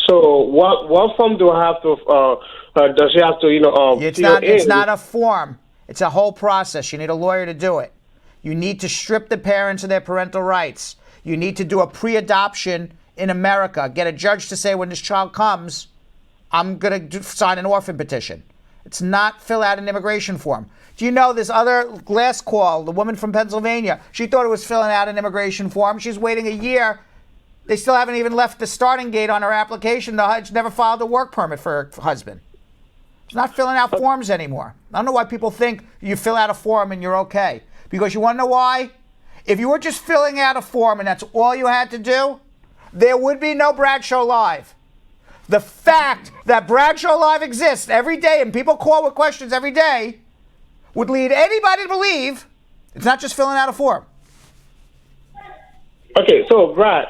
So what form do I have to? Does she have to? It's not a form. It's a whole process. You need a lawyer to do it. You need to strip the parents of their parental rights. You need to do a pre-adoption in America. Get a judge to say when this child comes, I'm going to sign an orphan petition. It's not fill out an immigration form. Do you know this other last call, the woman from Pennsylvania, she thought it was filling out an immigration form. She's waiting a year. They still haven't even left the starting gate on her application. She never filed a work permit for her husband. It's not filling out forms anymore. I don't know why people think you fill out a form and you're okay. Because you want to know why? If you were just filling out a form and that's all you had to do, there would be no Bradshaw Live. The fact that Bradshaw Live exists every day and people call with questions every day would lead anybody to believe it's not just filling out a form. Okay, so Brad,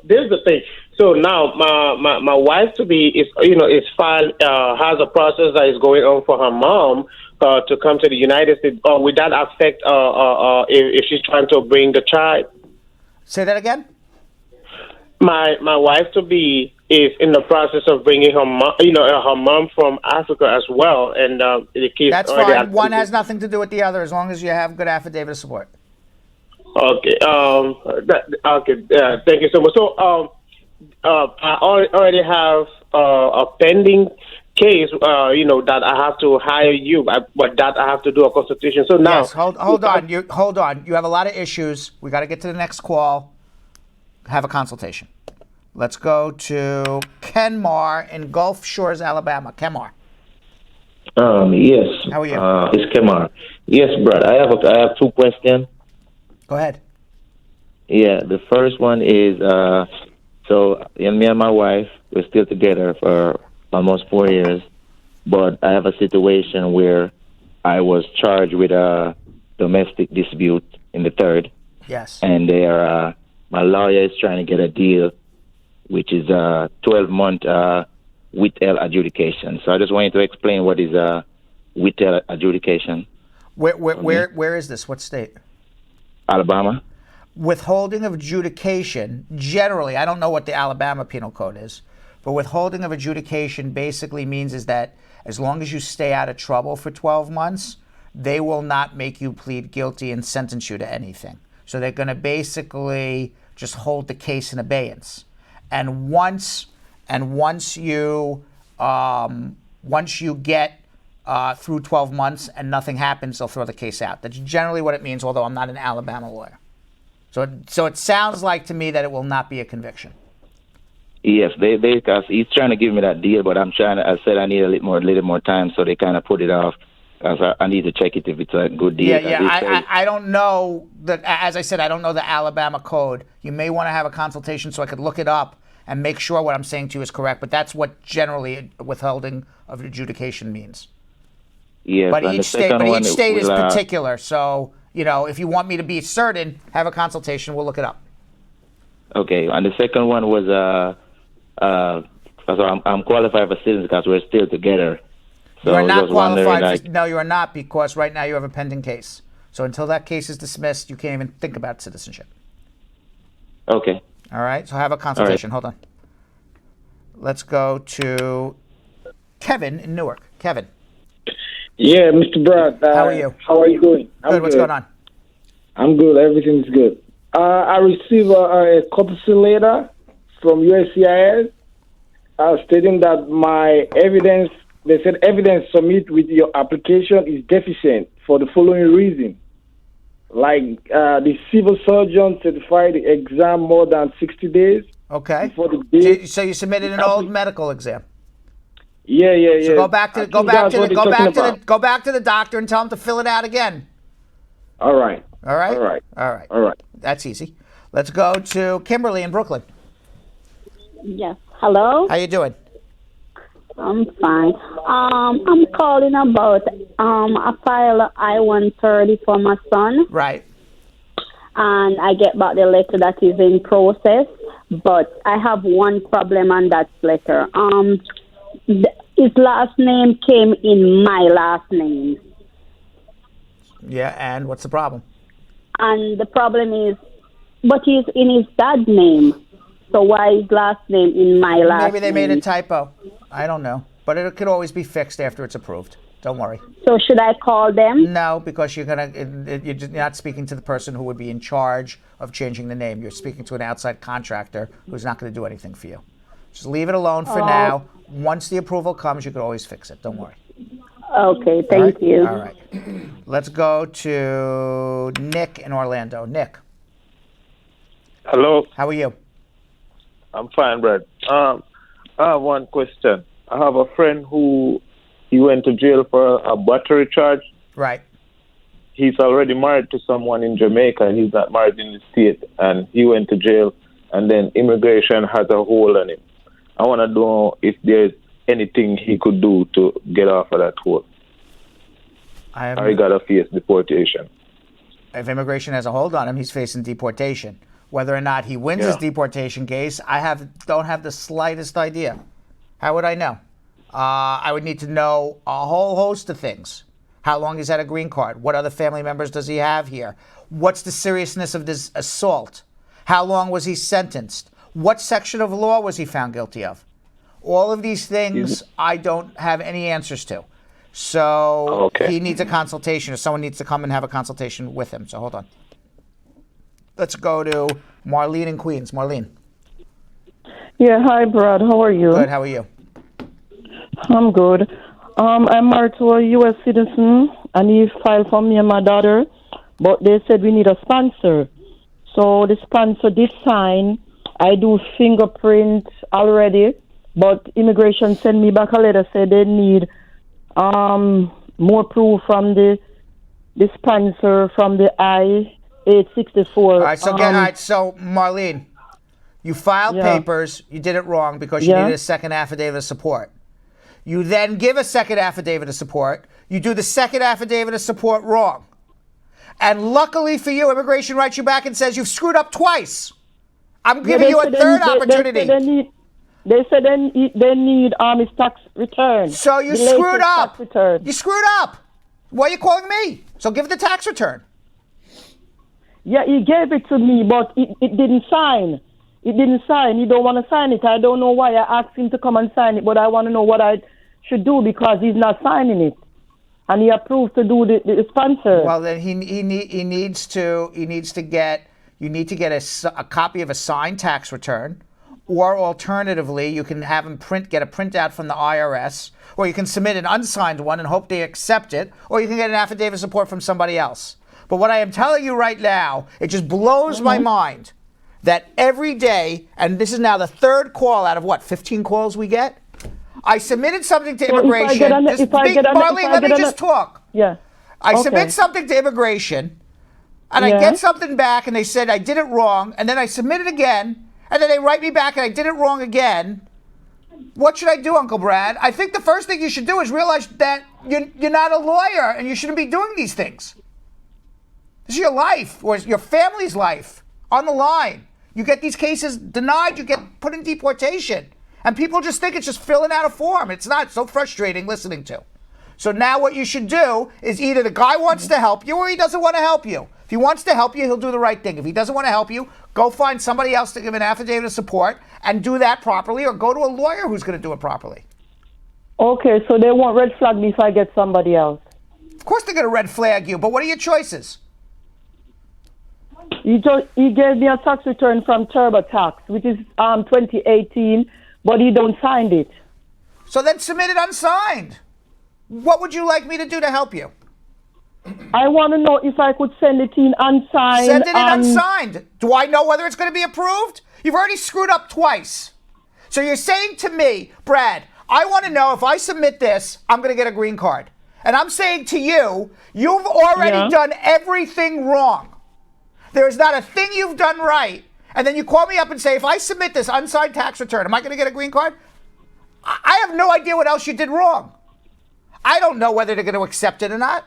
this is the thing. So now my wife to be is has a process that is going on for her mom to come to the United States. Would that affect if she's trying to bring the child? Say that again. My wife to be is in the process of bringing her mom from Africa as well, and the case. That's fine. One has nothing to do with the other, as long as you have good affidavit of support. Okay. Thank you so much. So, I already have a pending case. That I have to hire you, but that I have to do a consultation. So now, yes. Hold on. Hold on. You have a lot of issues. We got to get to the next call. Have a consultation. Let's go to Kenmar in Gulf Shores, Alabama. Kenmar. Yes. How are you? It's Kenmar. Yes, Brad. I have 2 questions. Go ahead. Yeah, the first one is me and my wife, we're still together for almost 4 years, but I have a situation where I was charged with a domestic dispute in the third. Yes. And my lawyer is trying to get a deal, which is a 12-month withheld adjudication. So I just wanted to explain what is a withheld adjudication. Where is this? What state? Alabama. Withholding of adjudication, generally, I don't know what the Alabama Penal Code is, but withholding of adjudication basically means is that as long as you stay out of trouble for 12 months, they will not make you plead guilty and sentence you to anything. So they're going to basically just hold the case in abeyance. And once you get through 12 months and nothing happens, they'll throw the case out. That's generally what it means, although I'm not an Alabama lawyer. So it sounds like to me that it will not be a conviction. Yes, because he's trying to give me that deal, but I said I need a little more time, so they kind of put it off. I need to check it if it's a good deal. I don't know as I said, I don't know the Alabama code. You may want to have a consultation so I could look it up and make sure what I'm saying to you is correct. But that's what generally withholding of adjudication means. Yes, but each state is particular. So if you want me to be certain, have a consultation. We'll look it up. Okay, and the second one was so I'm qualified for citizens because we're still together. So you are not qualified. No, you are not, because right now you have a pending case. So until that case is dismissed, you can't even think about citizenship. Okay. All right. So have a consultation. Hold on. Let's go to Kevin in Newark. Kevin. Yeah, Mr. Brad. How are you? How are you doing? Good. What's going on? I'm good. Everything's good. I received a courtesy letter from USCIS stating that my evidence, they said evidence submitted with your application is deficient for the following reason. Like the civil surgeon certified the exam more than 60 days. Okay. Before the date. So you submitted an old medical exam. Yeah. So go back to the doctor and tell him to fill it out again. All right. That's easy. Let's go to Kimberly in Brooklyn. Yes. Hello. How you doing? I'm fine. I'm calling about I file I-130 for my son. Right. And I get back the letter that is in process, but I have one problem on that letter. His last name came in my last name. Yeah, and what's the problem? And the problem is, but he's in his dad's name. So why his last name in my last name? Maybe they made a typo. I don't know. But it could always be fixed after it's approved. Don't worry. So should I call them? No, because you're not speaking to the person who would be in charge of changing the name. You're speaking to an outside contractor who's not going to do anything for you. Just leave it alone for now. Once the approval comes, you could always fix it. Don't worry. Okay, thank you. All right. Let's go to Nick in Orlando. Nick. Hello. How are you? I'm fine, Brad. I have one question. I have a friend who he went to jail for a battery charge. Right. He's already married to someone in Jamaica. He's not married in the state, and he went to jail, and then immigration has a hold on him. I want to know if there's anything he could do to get off of that hold. Or he got to face deportation. If immigration has a hold on him, he's facing deportation. Whether or not he wins his deportation case, don't have the slightest idea. How would I know? I would need to know a whole host of things. How long he's had a green card? What other family members does he have here? What's the seriousness of this assault? How long was he sentenced? What section of law was he found guilty of? All of these things I don't have any answers to. So he needs a consultation, or someone needs to come and have a consultation with him. So hold on. Let's go to Marlene in Queens. Marlene. Yeah, hi, Brad. How are you? Good. How are you? I'm good. I'm married to a U.S. citizen, and he filed for me and my daughter, but they said we need a sponsor. So the sponsor did sign. I do fingerprint already, but immigration sent me back a letter, said they need more proof from the sponsor, from the eye age 64. All right, so so Marlene, you filed papers. You did it wrong because you needed a second affidavit of support. You then give a second affidavit of support. You do the second affidavit of support wrong. And luckily for you, immigration writes you back and says you've screwed up twice. I'm giving you a third opportunity. They said they need his tax return. So you screwed up. You screwed up. Why are you calling me? So give the tax return. Yeah, he gave it to me, but it didn't sign. It didn't sign. He don't want to sign it. I don't know why I asked him to come and sign it, but I want to know what I should do because he's not signing it. And he approved to do the sponsor. Well, then you need to get a copy of a signed tax return, or alternatively, you can have him get a printout from the IRS, or you can submit an unsigned one and hope they accept it, or you can get an affidavit of support from somebody else. But what I am telling you right now, it just blows my mind that every day, and this is now the third call out of 15 calls we get. I submitted something to immigration. Marlene, let me just talk. Yeah. I submit something to immigration, and I get something back, and they said I did it wrong, and then I submit it again, and then they write me back, and I did it wrong again. What should I do, Uncle Brad? I think the first thing you should do is realize that you're not a lawyer, and you shouldn't be doing these things. This is your life, or your family's life, on the line. You get these cases denied, you get put in deportation. And people just think it's just filling out a form. It's not. It's so frustrating listening to. So now what you should do is either the guy wants to help you or he doesn't want to help you. If he wants to help you, he'll do the right thing. If he doesn't want to help you, go find somebody else to give an affidavit of support and do that properly, or go to a lawyer who's going to do it properly. Okay, so they won't red flag me if I get somebody else. Of course they're going to red flag you, but what are your choices? He gave me a tax return from TurboTax, which is 2018, but he don't sign it. So then submit it unsigned. What would you like me to do to help you? I want to know if I could send it in unsigned. Send it in unsigned. Do I know whether it's going to be approved? You've already screwed up twice. So you're saying to me, Brad, I want to know if I submit this, I'm going to get a green card. And I'm saying to you, you've already done everything wrong. There's not a thing you've done right. And then you call me up and say, if I submit this unsigned tax return, am I going to get a green card? I have no idea what else you did wrong. I don't know whether they're going to accept it or not.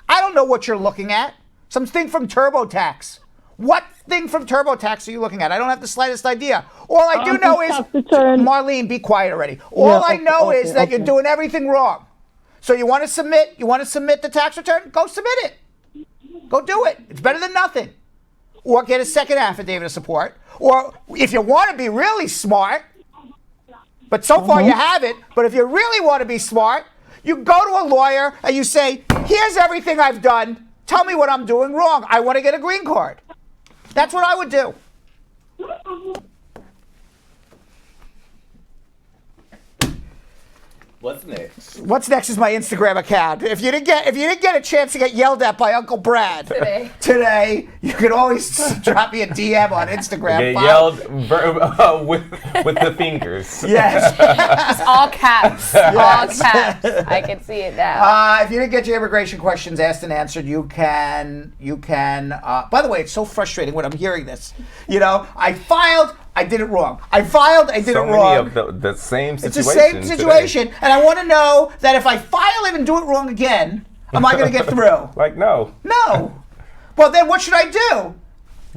I don't know what you're looking at. Something from TurboTax. What thing from TurboTax are you looking at? I don't have the slightest idea. All I do know is, Marlene, be quiet already. All I know is that you're doing everything wrong. So you want to submit the tax return? Go submit it. Go do it. It's better than nothing. Or get a second affidavit of support. Or if you want to be really smart, but so far you haven't, but if you really want to be smart, you go to a lawyer and you say, here's everything I've done. Tell me what I'm doing wrong. I want to get a green card. That's what I would do. What's next? What's next is my Instagram account. If you didn't get a chance to get yelled at by Uncle Brad today, you can always drop me a DM on Instagram. Get yelled with the fingers. Yes. It's all caps. All caps. I can see it now. If you didn't get your immigration questions asked and answered, you can. By the way, it's so frustrating when I'm hearing this. I filed. I did it wrong. I filed. I did it wrong. So many of the same situation. It's the same situation, and I want to know that if I file it and do it wrong again, am I going to get through? No. No. Well, then what should I do?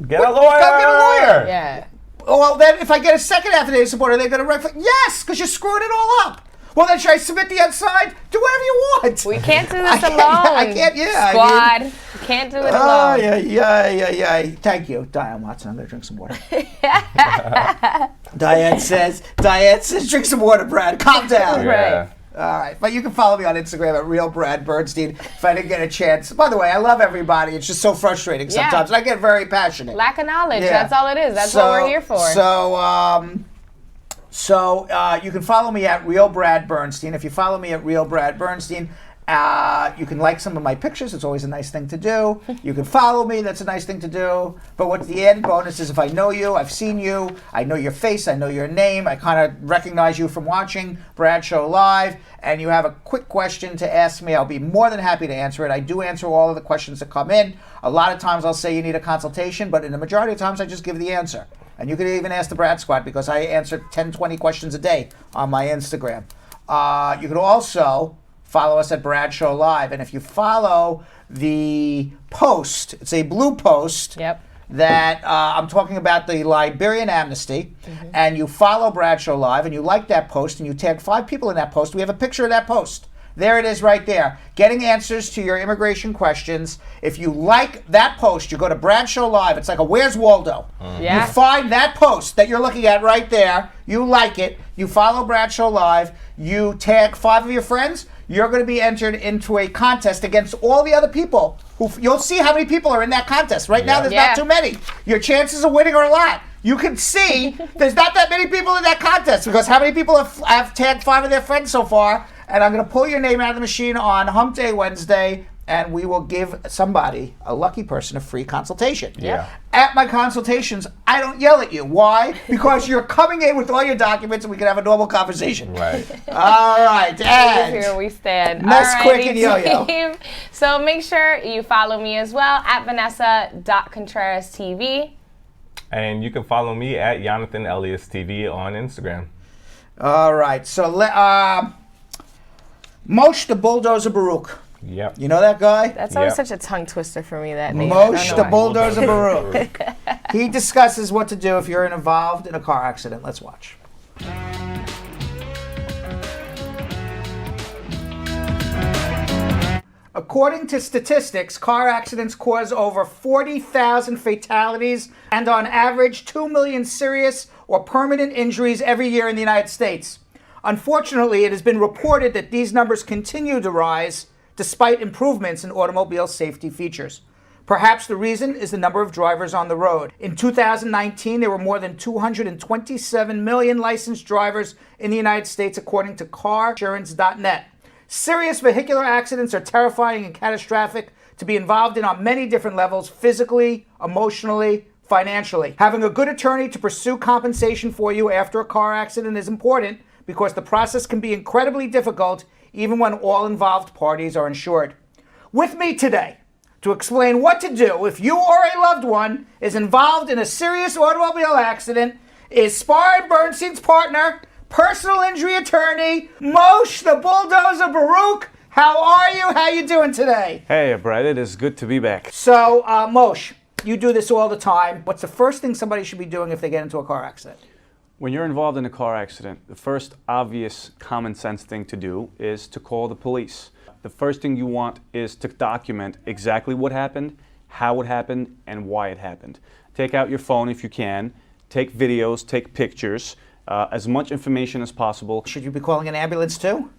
Get a lawyer. Go get a lawyer. Yeah. Well, then if I get a second affidavit of support, are they going to rectify? Yes, because you're screwing it all up. Well, then should I submit the unsigned? Do whatever you want. We can't do this alone. I can't. Squad. We can't do it alone. Yeah. Thank you, Diane Watson. I'm going to drink some water. Diane says, drink some water, Brad. Calm down. Yeah. All right. But you can follow me on Instagram at Real Brad Bernstein if I didn't get a chance. By the way, I love everybody. It's just so frustrating sometimes. And I get very passionate. Lack of knowledge. Yeah. That's all it is. That's what we're here for. So you can follow me at Real Brad Bernstein. If you follow me at Real Brad Bernstein, You can like some of my pictures. It's always a nice thing to do. You can follow me. That's a nice thing to do. But what's the added bonus is if I know you, I've seen you, I know your face, I know your name, I kind of recognize you from watching Brad Show Live, and you have a quick question to ask me, I'll be more than happy to answer it. I do answer all of the questions that come in. A lot of times I'll say you need a consultation, but in the majority of times I just give the answer. And you can even ask the Brad Squad because I answer 10, 20 questions a day on my Instagram. You can also follow us at Brad Show Live. And if you follow the post, it's a blue post that I'm talking about the Liberian amnesty, and you follow Brad Show Live, and you like that post, and you tag 5 people in that post. We have a picture of that post. There it is right there. Getting answers to your immigration questions. If you like that post, you go to Brad Show Live. It's like a Where's Waldo? Yeah. You find that post that you're looking at right there. You like it. You follow Brad Show Live. You tag 5 of your friends. You're going to be entered into a contest against all the other people. You'll see how many people are in that contest. Right now, there's not too many. Your chances of winning are a lot. You can see there's not that many people in that contest because how many people have tagged 5 of their friends so far? And I'm going to pull your name out of the machine on Hump Day Wednesday, and we will give somebody, a lucky person, a free consultation. Yeah. At my consultations, I don't yell at you. Why? Because you're coming in with all your documents, and we can have a normal conversation. Right. All right, and here we stand. Nesquick and Yo-Yo. Team. So make sure you follow me as well at Vanessa.Contreras TV. And you can follow me at Yonathan Elias TV on Instagram. All right, so Moshe the Bulldozer Baruch. Yep. You know that guy? That's always such a tongue twister for me, that name. Moshe the Bulldozer Baruch. He discusses what to do if you're involved in a car accident. Let's watch. According to statistics, car accidents cause over 40,000 fatalities and on average 2 million serious or permanent injuries every year in the United States. Unfortunately, it has been reported that these numbers continue to rise despite improvements in automobile safety features. Perhaps the reason is the number of drivers on the road. In 2019, there were more than 227 million licensed drivers in the United States, according to carinsurance.net. Serious vehicular accidents are terrifying and catastrophic to be involved in on many different levels, physically, emotionally, financially. Having a good attorney to pursue compensation for you after a car accident is important because the process can be incredibly difficult even when all involved parties are insured. With me today to explain what to do if you or a loved one is involved in a serious automobile accident is Spar Bernstein's partner, personal injury attorney, Moshe the Bulldozer Baruch. How are you? How you doing today? Hey, Brad, it is good to be back. So, Moshe, you do this all the time. What's the first thing somebody should be doing if they get into a car accident? When you're involved in a car accident, the first obvious common sense thing to do is to call the police. The first thing you want is to document exactly what happened, how it happened, and why it happened. Take out your phone if you can, take videos, take pictures, as much information as possible. Should you be calling an ambulance too?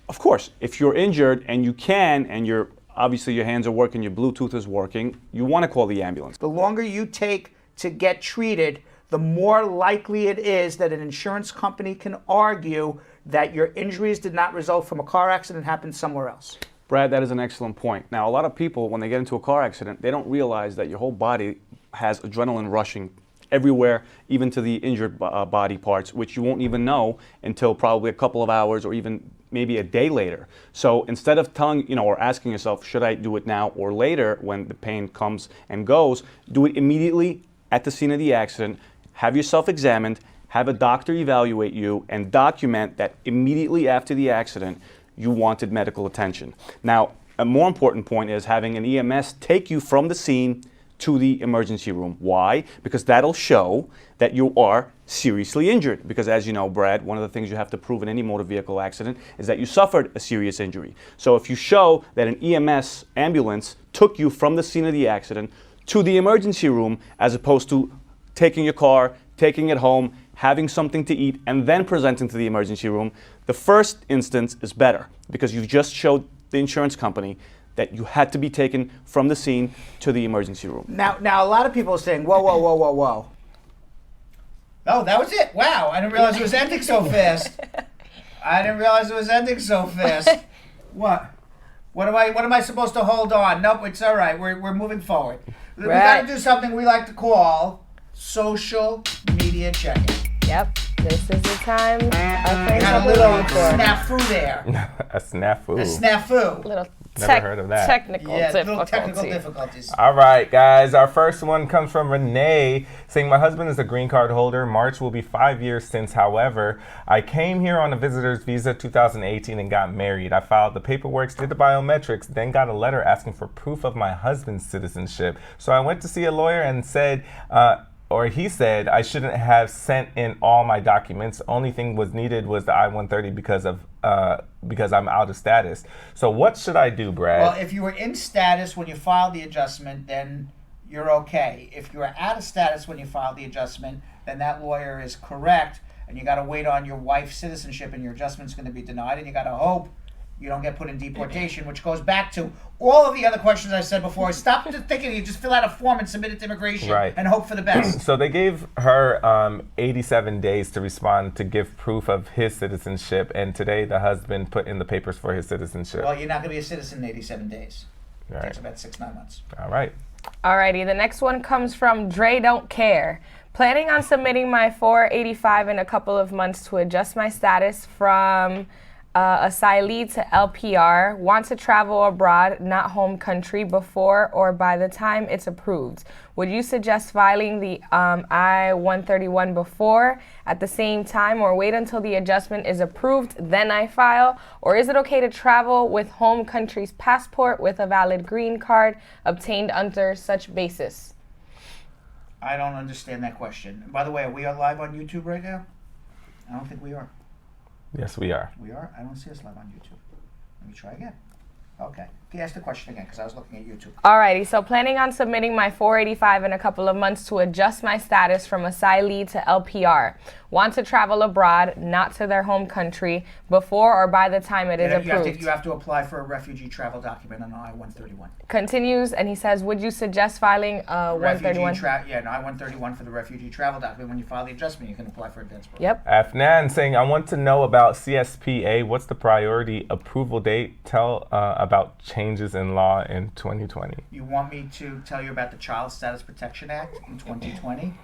Of course. If you're injured and you can, and you're obviously your hands are working, your Bluetooth is working, you want to call the ambulance. The longer you take to get treated, the more likely it is that an insurance company can argue that your injuries did not result from a car accident, happened somewhere else. Brad, that is an excellent point. Now, a lot of people, when they get into a car accident, they don't realize that your whole body has adrenaline rushing everywhere, even to the injured body parts, which you won't even know until probably a couple of hours or even maybe a day later. So instead of telling, or asking yourself, should I do it now or later when the pain comes and goes, do it immediately at the scene of the accident. Have yourself examined, have a doctor evaluate you, and document that immediately after the accident you wanted medical attention. Now, a more important point is having an EMS take you from the scene to the emergency room. Why? Because that'll show that you are seriously injured. Because as you know, Brad, one of the things you have to prove in any motor vehicle accident is that you suffered a serious injury. So if you show that an EMS ambulance took you from the scene of the accident to the emergency room as opposed to taking your car, taking it home, having something to eat, and then presenting to the emergency room, the first instance is better because you've just showed the insurance company that you had to be taken from the scene to the emergency room. Now, a lot of people are saying, whoa, whoa, whoa, whoa, whoa. Oh, that was it. Wow, I didn't realize it was ending so fast. I didn't realize it was ending so fast. What? What am I supposed to hold on? Nope, it's all right. We're moving forward. We got Right. to do something we like to call social media checking. Yep. This is the time. We had a little snafu there. A snafu. A snafu. Little Never heard of that. technical Little difficulty. technical difficulties. All right, guys. Our first one comes from Renee saying, my husband is a green card holder. March will be 5 years since. However, I came here on a visitor's visa 2018 and got married. I filed the paperwork, did the biometrics, then got a letter asking for proof of my husband's citizenship. So I went to see a lawyer and said, he said I shouldn't have sent in all my documents. Only thing was needed was the I-130 because I'm out of status. So what should I do, Brad? Well, if you were in status when you filed the adjustment, then you're okay. If you were out of status when you filed the adjustment, then that lawyer is correct, and you got to wait on your wife's citizenship, and your adjustment's going to be denied, and you got to hope you don't get put in deportation, which goes back to all of the other questions I said before. Stop just thinking you just fill out a form and submit it to immigration and hope for the best. So they gave her 87 days to respond to give proof of his citizenship, and today the husband put in the papers for his citizenship. Well, you're not going to be a citizen in 87 days. It Right. takes about 6-9 months. All right. Alrighty, the next one comes from Dre Don't Care. Planning on submitting my 485 in a couple of months to adjust my status from asylee to LPR. Want to travel abroad, not home country, before or by the time it's approved. Would you suggest filing the I-131 before at the same time, or wait until the adjustment is approved, then I file? Or is it okay to travel with home country's passport with a valid green card obtained under such basis? I don't understand that question. By the way, are we live on YouTube right now? I don't think we are. Yes, we are. We are? I don't see us live on YouTube. Let me try again. Okay. Can you ask the question again? Because I was looking at YouTube. Alrighty, so planning on submitting my 485 in a couple of months to adjust my status from asylee to LPR. Want to travel abroad, not to their home country, before or by the time it is approved. You have to apply for a refugee travel document on I-131. Continues, and he says, would you suggest filing a 131? An I-131 for the refugee travel document. When you file the adjustment, you can apply for advance program. Yep. Afnan saying, I want to know about CSPA. What's the priority approval date? Tell about changes in law in 2020. You want me to tell you about the Child Status Protection Act in 2020?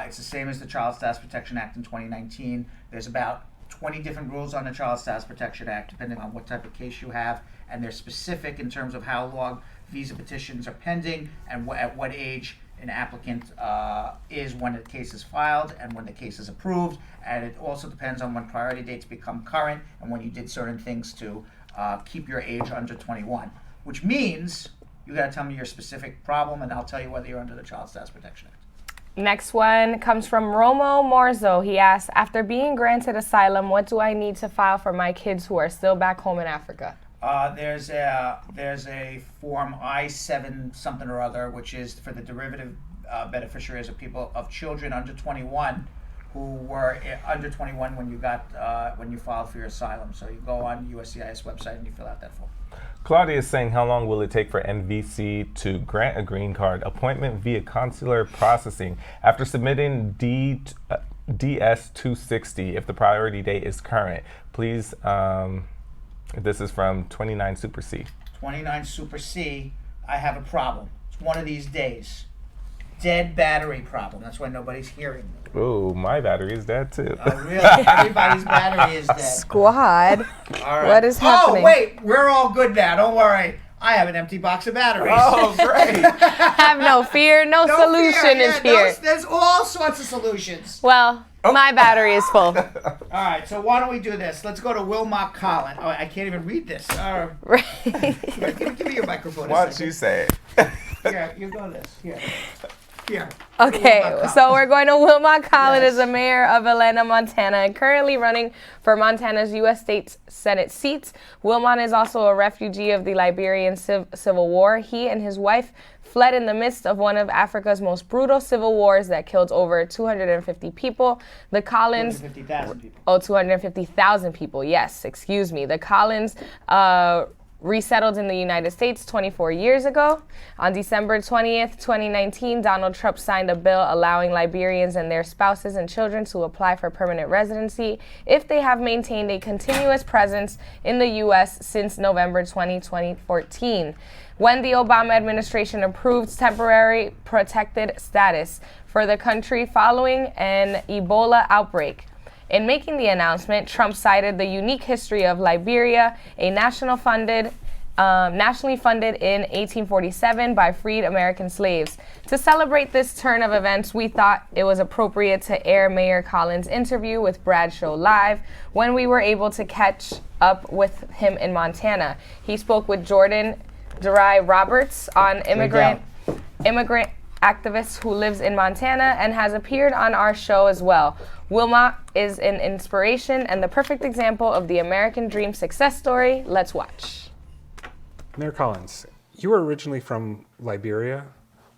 It's the same as the Child Status Protection Act in 2019. There's about 20 different rules on the Child Status Protection Act, depending on what type of case you have, and they're specific in terms of how long visa petitions are pending and at what age an applicant is when the case is filed and when the case is approved. And it also depends on when priority dates become current and when you did certain things to keep your age under 21, which means you got to tell me your specific problem, and I'll tell you whether you're under the Child Status Protection Act. Next one comes from Romo Morzo. He asks, after being granted asylum, what do I need to file for my kids who are still back home in Africa? There's a form I-7 something or other, which is for the derivative beneficiaries of children under 21 who were under 21 when you filed for your asylum. So you go on USCIS website and you fill out that form. Claudia is saying, how long will it take for NVC to grant a green card appointment via consular processing after submitting DS-260 if the priority date is current? Please, this is from 29 Super C. 29 Super C, I have a problem. It's one of these days. Dead battery problem. That's why nobody's hearing me. Ooh, my battery is dead too. Oh, really? Everybody's battery is dead. Squad. All right. What is happening? Oh, wait. We're all good now. Don't worry. I have an empty box of batteries. Oh, great. Have no fear. No solution is here. There's all sorts of solutions. Well, my battery is full. All right, so why don't we do this? Let's go to Wilmot Collin. Oh, I can't even read this. Give me your microphone. Why don't you say it? Here, you go this. Here. Okay, so we're going to Wilmot Collin as the mayor of Atlanta, Montana, and currently running for Montana's U.S. State Senate seat. Wilmot is also a refugee of the Liberian Civil War. He and his wife fled in the midst of one of Africa's most brutal civil wars that killed over 250 people. The Collins... 250,000 people. Oh, 250,000 people, yes, excuse me. The Collins resettled in the United States 24 years ago. On December 20th, 2019, Donald Trump signed a bill allowing Liberians and their spouses and children to apply for permanent residency if they have maintained a continuous presence in the U.S. since November 2014, when the Obama administration approved temporary protected status for the country following an Ebola outbreak. In making the announcement, Trump cited the unique history of Liberia, a nationally funded in 1847 by freed American slaves. To celebrate this turn of events, we thought it was appropriate to air Mayor Collins' interview with Brad Show live when we were able to catch up with him in Montana. He spoke with Jordan Durai Roberts, an immigrant activist who lives in Montana and has appeared on our show as well. Wilma is an inspiration and the perfect example of the American dream success story. Let's watch. Mayor Collins, you were originally from Liberia.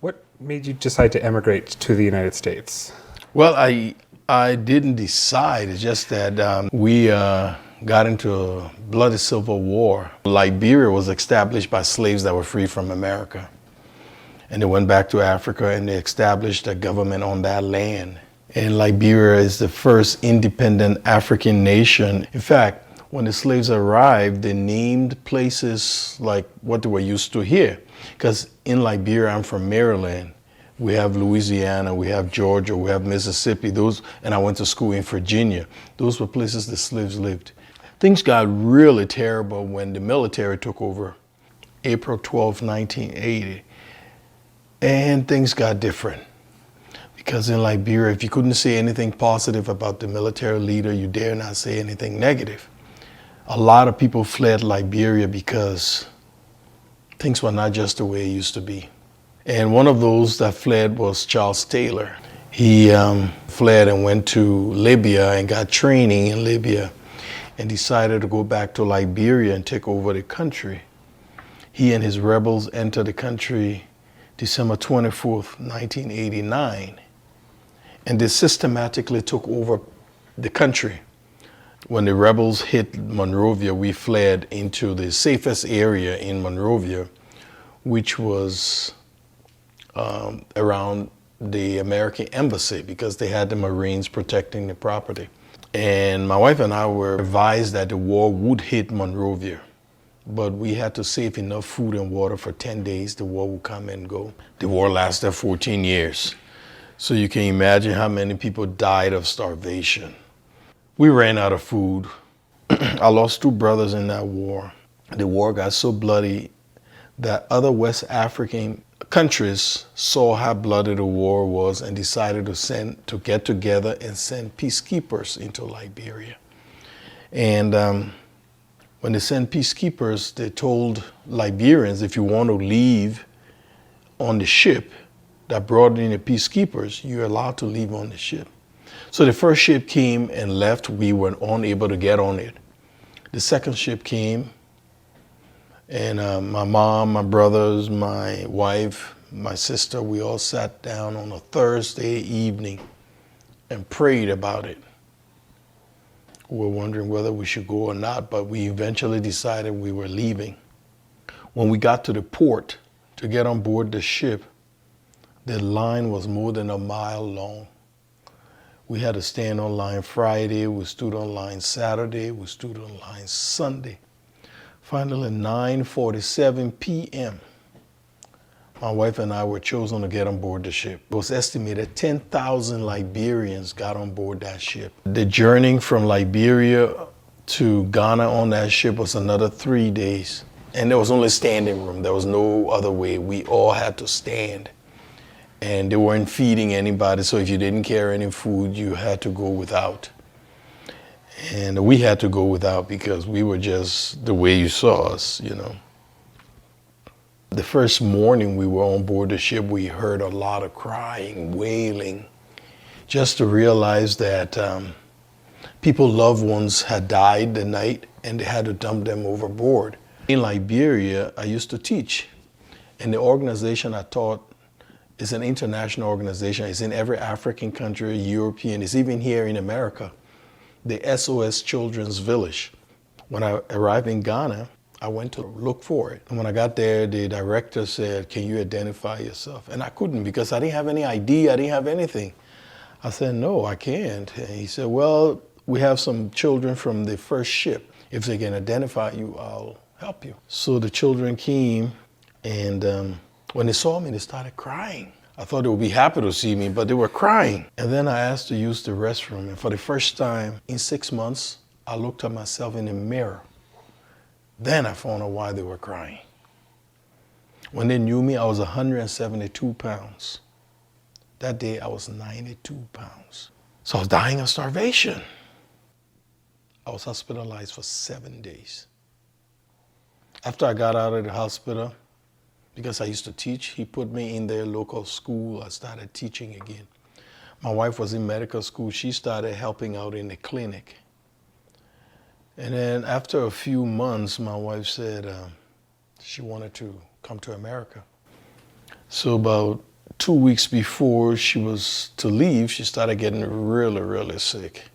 What made you decide to emigrate to the United States? Well, I didn't decide. It's just that we got into a bloody civil war. Liberia was established by slaves that were free from America. And they went back to Africa and they established a government on that land. And Liberia is the first independent African nation. In fact, when the slaves arrived, they named places like what they were used to here. Because in Liberia, I'm from Maryland. We have Louisiana, we have Georgia, we have Mississippi, and I went to school in Virginia. Those were places the slaves lived. Things got really terrible when the military took over, April 12, 1980. And things got different. Because in Liberia, if you couldn't say anything positive about the military leader, you dare not say anything negative. A lot of people fled Liberia because things were not just the way it used to be. And one of those that fled was Charles Taylor. He fled and went to Libya and got training in Libya and decided to go back to Liberia and take over the country. He and his rebels entered the country December 24th, 1989. And they systematically took over the country. When the rebels hit Monrovia, we fled into the safest area in Monrovia, which was around the American embassy because they had the Marines protecting the property. And my wife and I were advised that the war would hit Monrovia, but we had to save enough food and water for 10 days. The war would come and go. The war lasted 14 years. So you can imagine how many people died of starvation. We ran out of food. I lost 2 brothers in that war. The war got so bloody that other West African countries saw how bloody the war was and decided to get together and send peacekeepers into Liberia. And when they sent peacekeepers, they told Liberians, if you want to leave on the ship that brought in the peacekeepers, you're allowed to leave on the ship. So the first ship came and left. We were unable to get on it. The second ship came, and my mom, my brothers, my wife, my sister, we all sat down on a Thursday evening and prayed about it. We were wondering whether we should go or not, but we eventually decided we were leaving. When we got to the port to get on board the ship, the line was more than a mile long. We had to stand on line Friday, we stood on line Saturday, we stood on line Sunday. Finally, 9:47 p.m., my wife and I were chosen to get on board the ship. It was estimated 10,000 Liberians got on board that ship. The journey from Liberia to Ghana on that ship was another 3 days. And there was only standing room. There was no other way. We all had to stand. And they weren't feeding anybody, so if you didn't carry any food, you had to go without. And we had to go without because we were just the way you saw us, you know. The first morning we were on board the ship, we heard a lot of crying, wailing, just to realize that people's loved ones had died the night and they had to dump them overboard. In Liberia, I used to teach, and the organization I taught is an international organization. It's in every African country, European, it's even here in America. The SOS Children's Village. When I arrived in Ghana, I went to look for it. And when I got there, the director said, can you identify yourself? And I couldn't because I didn't have any ID, I didn't have anything. I said, no, I can't. And he said, well, we have some children from the first ship. If they can identify you, I'll help you. So the children came, and when they saw me, they started crying. I thought they would be happy to see me, but they were crying. And then I asked to use the restroom. And for the first time in 6 months, I looked at myself in the mirror. Then I found out why they were crying. When they knew me, I was 172 pounds. That day, I was 92 pounds. So I was dying of starvation. I was hospitalized for 7 days. After I got out of the hospital, because I used to teach, he put me in their local school. I started teaching again. My wife was in medical school. She started helping out in the clinic. And then after a few months, my wife said she wanted to come to America. So about 2 weeks before she was to leave, she started getting really, really sick.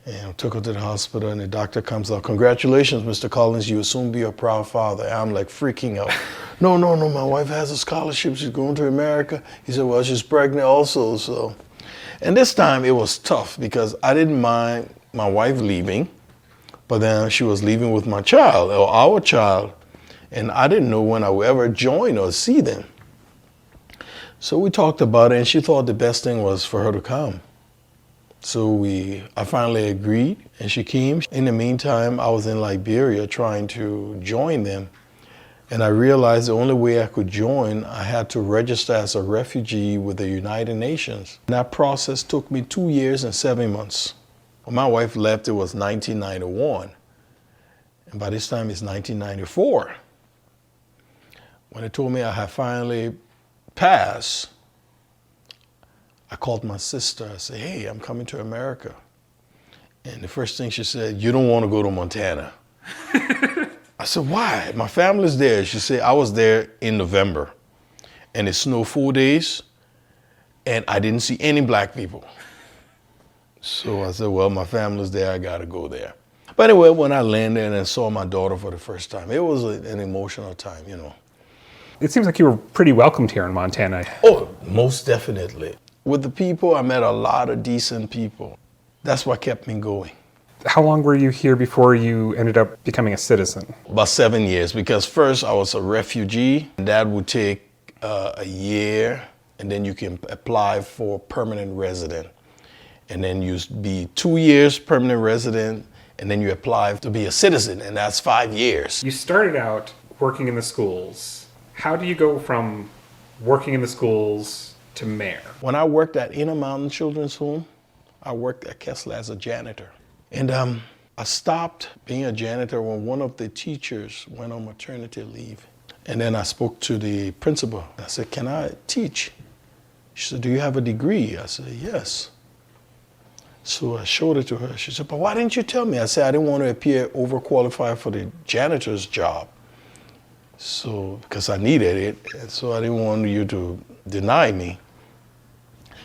And I took her to the hospital, and the doctor comes out, congratulations, Mr. Collins, you will soon be a proud father. And I'm like freaking out. No, my wife has a scholarship, she's going to America. He said, well, she's pregnant also, so. And this time it was tough because I didn't mind my wife leaving, but then she was leaving with my child, or our child, and I didn't know when I would ever join or see them. So we talked about it, and she thought the best thing was for her to come. So I finally agreed, and she came. In the meantime, I was in Liberia trying to join them, and I realized the only way I could join, I had to register as a refugee with the United Nations. And that process took me 2 years and 7 months. When my wife left, it was 1991, and by this time it's 1994. When they told me I had finally passed, I called my sister. I said, hey, I'm coming to America. And the first thing she said, you don't want to go to Montana. I said, why? My family's there. She said, I was there in November, and it snowed 4 days, and I didn't see any black people. So I said, well, my family's there. I got to go there. But anyway, when I landed and I saw my daughter for the first time, it was an emotional time, you know. It seems like you were pretty welcomed here in Montana. Oh, most definitely. With the people, I met a lot of decent people. That's what kept me going. How long were you here before you ended up becoming a citizen? About 7 years, because first I was a refugee. That would take a year, and then you can apply for permanent resident. And then you be 2 years permanent resident, and then you apply to be a citizen, and that's 5 years. You started out working in the schools. How do you go from working in the schools to mayor? When I worked at Intermountain Children's Home, I worked at Kessler as a janitor. And I stopped being a janitor when one of the teachers went on maternity leave. And then I spoke to the principal. I said, can I teach? She said, do you have a degree? I said, yes. So I showed it to her. She said, but why didn't you tell me? I said, I didn't want to appear overqualified for the janitor's job. So, because I needed it, and so I didn't want you to deny me.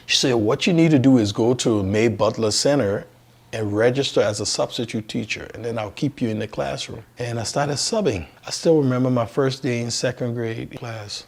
She said, what you need to do is go to May Butler Center and register as a substitute teacher, and then I'll keep you in the classroom. And I started subbing. I still remember my first day in second grade class.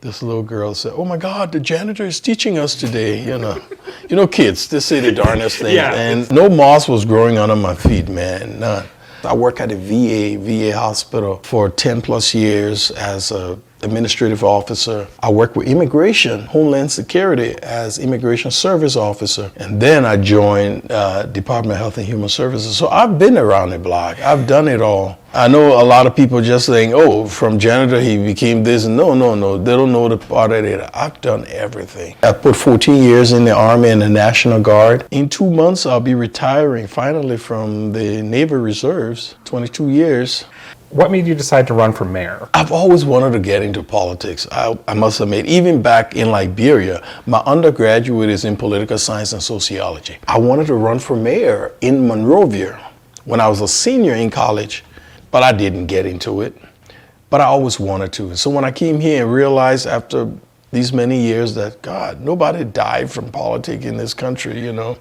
This little girl said, oh my God, the janitor is teaching us today, you know. You know, kids, they say the darnest things. Yeah. And no moss was growing under my feet, man, none. I work at a VA hospital for 10 plus years as an administrative officer. I work with Immigration, Homeland Security as Immigration Service Officer. And then I joined Department of Health and Human Services. So I've been around the block. I've done it all. I know a lot of people just saying, oh, from janitor he became this. No. They don't know the part of it. I've done everything. I put 14 years in the Army and the National Guard. In 2 months, I'll be retiring finally from the Navy Reserves, 22 years. What made you decide to run for mayor? I've always wanted to get into politics. I must admit, even back in Liberia, my undergraduate is in political science and sociology. I wanted to run for mayor in Monrovia when I was a senior in college, but I didn't get into it. But I always wanted to. So when I came here and realized after these many years that, God, nobody died from politics in this country, you know.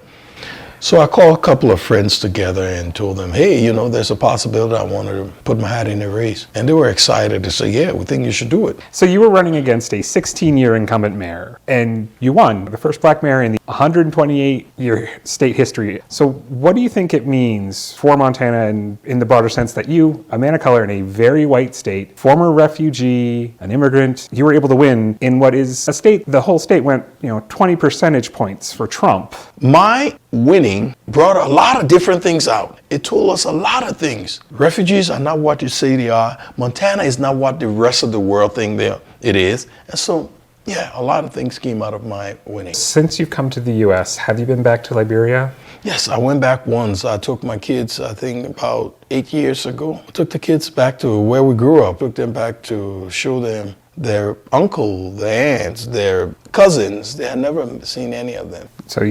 So I called a couple of friends together and told them, hey, you know, there's a possibility I wanted to put my hat in the race. And they were excited to say, yeah, we think you should do it. So you were running against a 16-year incumbent mayor, and you won, the first black mayor in the 128-year state history. So what do you think it means for Montana, and in the broader sense that you, a man of color in a very white state, former refugee, an immigrant, you were able to win in what is a state, the whole state went, 20 percentage points for Trump. My winning brought a lot of different things out. It told us a lot of things. Refugees are not what you say they are. Montana is not what the rest of the world think it is. And so, yeah, a lot of things came out of my winning. Since you've come to the U.S., have you been back to Liberia? Yes, I went back once. I took my kids, I think about 8 years ago. I took the kids back to where we grew up. Took them back to show them their uncle, their aunts, their cousins. They had never seen any of them. So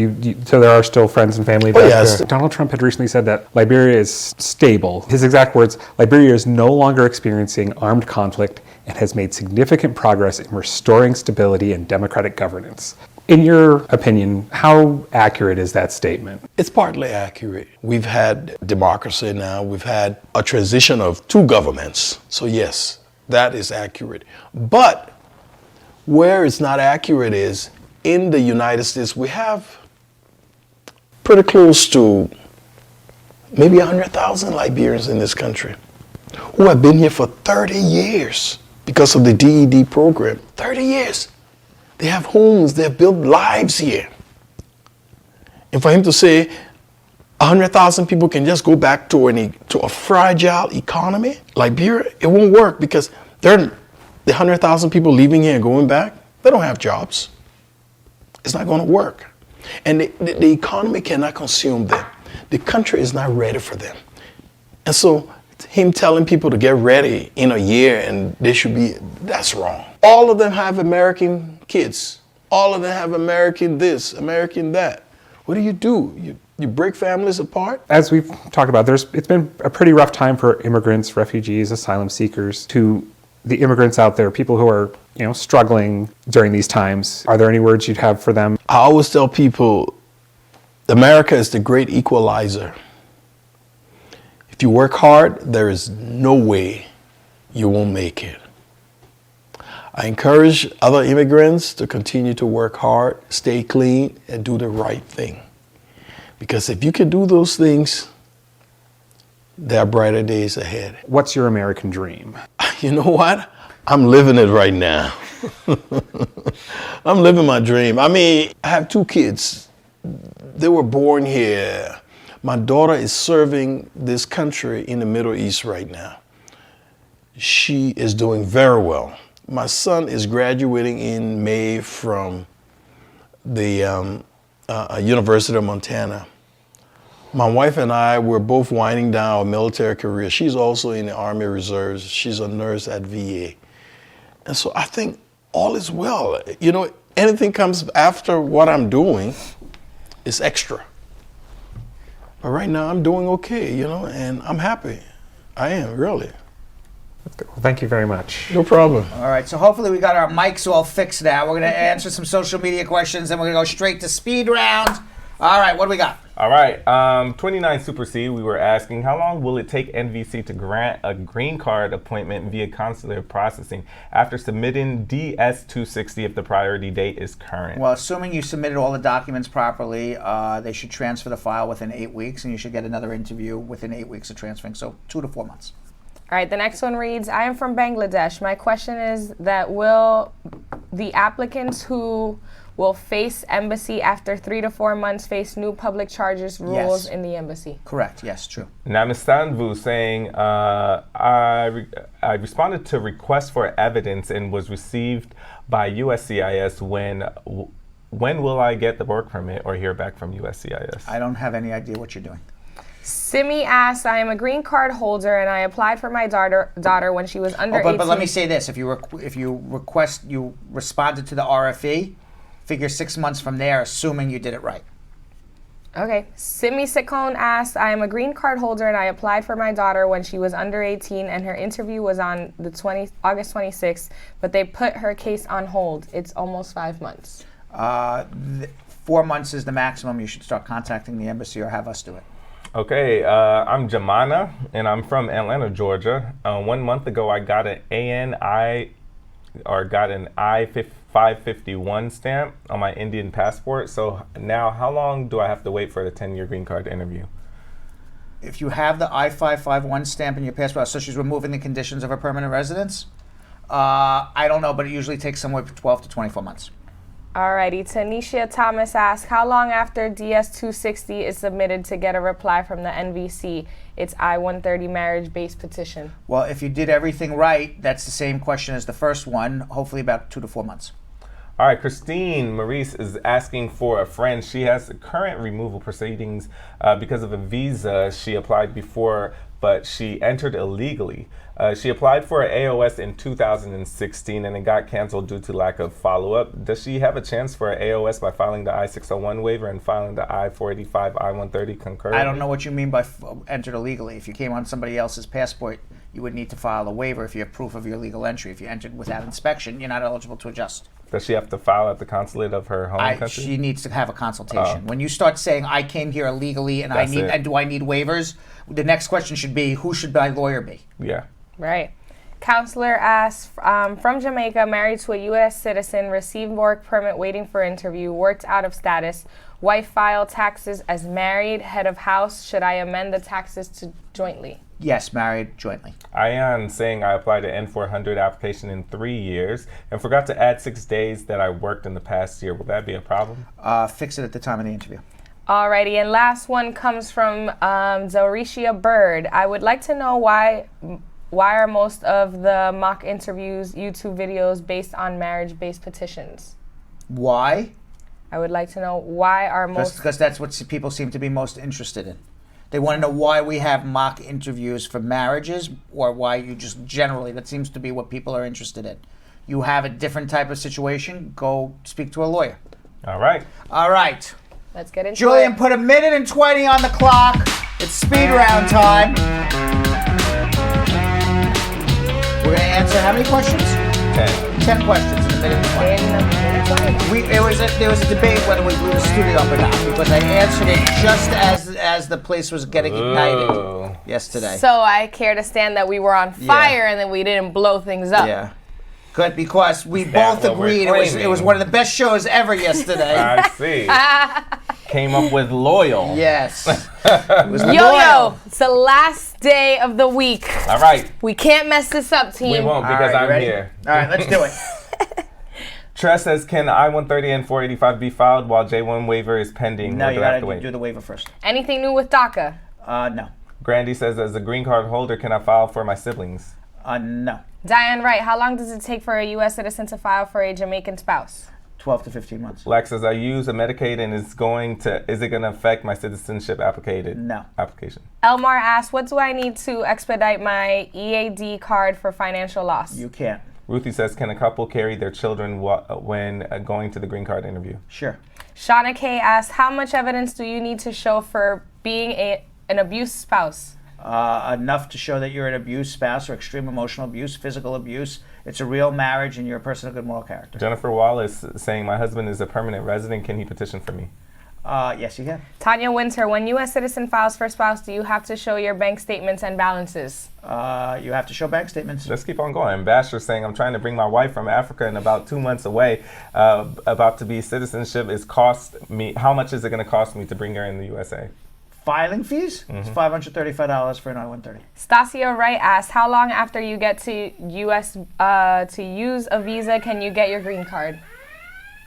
so there are still friends and family back yes. there. Donald Trump had recently said that Liberia is stable. His exact words, Liberia is no longer experiencing armed conflict and has made significant progress in restoring stability and democratic governance. In your opinion, how accurate is that statement? It's partly accurate. We've had democracy now. We've had a transition of 2 governments. So yes, that is accurate. But where it's not accurate is in the United States, we have pretty close to maybe 100,000 Liberians in this country who have been here for 30 years because of the DED program. 30 years. They have homes, they have built lives here. And for him to say 100,000 people can just go back to a fragile economy, Liberia, it won't work because the 100,000 people leaving here and going back, they don't have jobs. It's not going to work. And the economy cannot consume them. The country is not ready for them. And so him telling people to get ready in a year and they should be, that's wrong. All of them have American kids. All of them have American this, American that. What do? You break families apart? As we've talked about, it's been a pretty rough time for immigrants, refugees, asylum seekers, to the immigrants out there, people who are, struggling during these times. Are there any words you'd have for them? I always tell people, America is the great equalizer. If you work hard, there is no way you won't make it. I encourage other immigrants to continue to work hard, stay clean, and do the right thing. Because if you can do those things, there are brighter days ahead. What's your American dream? You know what? I'm living it right now. I'm living my dream. I mean, I have 2 kids. They were born here. My daughter is serving this country in the Middle East right now. She is doing very well. My son is graduating in May from the University of Montana. My wife and I were both winding down our military career. She's also in the Army Reserves. She's a nurse at VA. And so I think all is well. Anything comes after what I'm doing is extra. But right now I'm doing okay, and I'm happy. I am, really. Well, thank you very much. No problem. All right, so hopefully we got our mics all fixed now. We're going to answer some social media questions, and we're going to go straight to speed round. All right, what do we got? All right, 29 Super C, we were asking, how long will it take NVC to grant a green card appointment via consular processing after submitting DS-260 if the priority date is current? Well, assuming you submitted all the documents properly, they should transfer the file within 8 weeks, and you should get another interview within 8 weeks of transferring, so 2 to 4 months. All right, the next one reads, I am from Bangladesh. My question is that will the applicants who will face embassy after 3 to 4 months face new public charges rules in the embassy? Correct, yes, true. Namastanvu saying, I responded to request for evidence and was received by USCIS. When will I get the work permit or hear back from USCIS? I don't have any idea what you're doing. Simi asks, I am a green card holder and I applied for my daughter when she was under 18. But let me say this, if you responded to the RFE, figure 6 months from there, assuming you did it right. Okay. Simi Sikone asks, I am a green card holder and I applied for my daughter when she was under 18 and her interview was on August 26th, but they put her case on hold. It's almost 5 months. 4 months is the maximum. You should start contacting the embassy or have us do it. Okay, I'm Jamana, and I'm from Atlanta, Georgia. 1 month ago, I got an I-551 stamp on my Indian passport. So now, how long do I have to wait for the 10-year green card interview? If you have the I-551 stamp in your passport, so she's removing the conditions of her permanent residence, I don't know, but it usually takes somewhere from 12 to 24 months. Alrighty, Tanisha Thomas asks, how long after DS-260 is submitted to get a reply from the NVC? It's I-130 marriage-based petition. Well, if you did everything right, that's the same question as the first one, hopefully about 2 to 4 months. All right, Christine Maurice is asking for a friend. She has current removal proceedings because of a visa she applied before, but she entered illegally. She applied for an AOS in 2016 and it got canceled due to lack of follow-up. Does she have a chance for an AOS by filing the I-601 waiver and filing the I-485, I-130 concurrently? I don't know what you mean by entered illegally. If you came on somebody else's passport, you would need to file a waiver if you have proof of your legal entry. If you entered without inspection, you're not eligible to adjust. Does she have to file at the consulate of her home country? She needs to have a consultation. When you start saying, I came here illegally and do I need waivers, the next question should be, who should my lawyer be? Yeah. Right. Counselor asks, from Jamaica, married to a U.S. citizen, received work permit waiting for interview, worked out of status, wife filed taxes as married, head of house. Should I amend the taxes to jointly? Yes, married jointly. Ian saying I applied to N400 application in 3 years and forgot to add 6 days that I worked in the past year. Will that be a problem? Fix it at the time of the interview. Alrighty, and last one comes from Zoricia Bird. I would like to know why are most of the mock interviews YouTube videos based on marriage-based petitions? Why? I would like to know why are most... Because that's what people seem to be most interested in. They want to know why we have mock interviews for marriages or why you just generally, that seems to be what people are interested in. You have a different type of situation, go speak to a lawyer. All right. All right. Let's get into Julian, it. put 1 minute and 20 on the clock. It's speed round time. We're going to answer how many questions? 10 questions in 1 minute and 20. There was a debate whether we blew the studio up or not because I answered it just as the place was getting ignited yesterday. So I care to stand that we were on fire and then we didn't blow things up. Yeah. Good, because we both agreed it was one of the best shows ever yesterday. I see. Came up with loyal. Yes. Yo, it's the last day of the week. All right. We can't mess this up, team. We won't because I'm here. All right, let's do it. Tress says, can I-130 and 485 be filed while J1 waiver is pending? No, you got to wait? do the waiver first. Anything new with DACA? No. Grandy says, as a green card holder, can I file for my siblings? No. Diane Wright, how long does it take for a U.S. citizen to file for a Jamaican spouse? 12 to 15 months. Lex says, I use a Medicaid and is it going to affect my citizenship application? Elmar asks, what do I need to expedite my EAD card for financial loss? You can't. Ruthie says, can a couple carry their children when going to the green card interview? Sure. Shauna K asks, how much evidence do you need to show for being an abused spouse? Enough to show that you're an abused spouse or extreme emotional abuse, physical abuse. It's a real marriage and you're a person of good moral character. Jennifer Wallace saying, my husband is a permanent resident. Can he petition for me? Yes, you can. Tanya Winter, when U.S. citizen files for spouse, do you have to show your bank statements and balances? You have to show bank statements. Let's keep on going. Ambassador saying, I'm trying to bring my wife from Africa and about 2 months away, about to be citizenship. How much is it going to cost me to bring her in the USA? Filing fees? It's $535 for an I-130. Stasia Wright asks, how long after you get to U.S. To use a visa can you get your green card?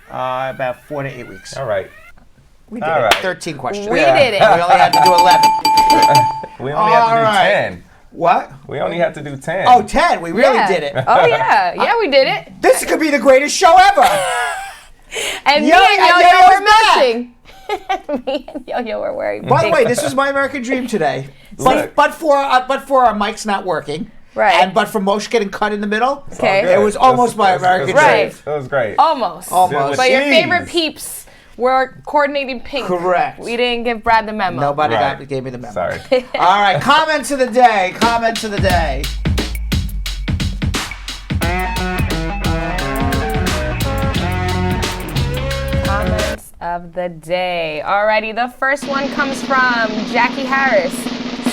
About 4 to 8 weeks. All right. We did it. 13 questions. We did it. We only had to do 11. We only had to do 10. What? We only had to do 10. Oh, 10. We really did it. Oh, yeah. Yeah, we did it. This could be the greatest show ever. And me and Yo-Yo were matching. Me and Yo-Yo were wearing By the way, this was my American dream today. But for our mics not working. Right. And but for Moshe getting cut in the middle. Okay. It was almost my American dream. Right. That was great. Almost. But your favorite peeps were coordinating pink. Correct. We didn't give Brad the memo. Nobody gave me the memo. Sorry. All right. Comments of the day. Comments of the day. Comments of the day. Alrighty, the first one comes from Jackie Harris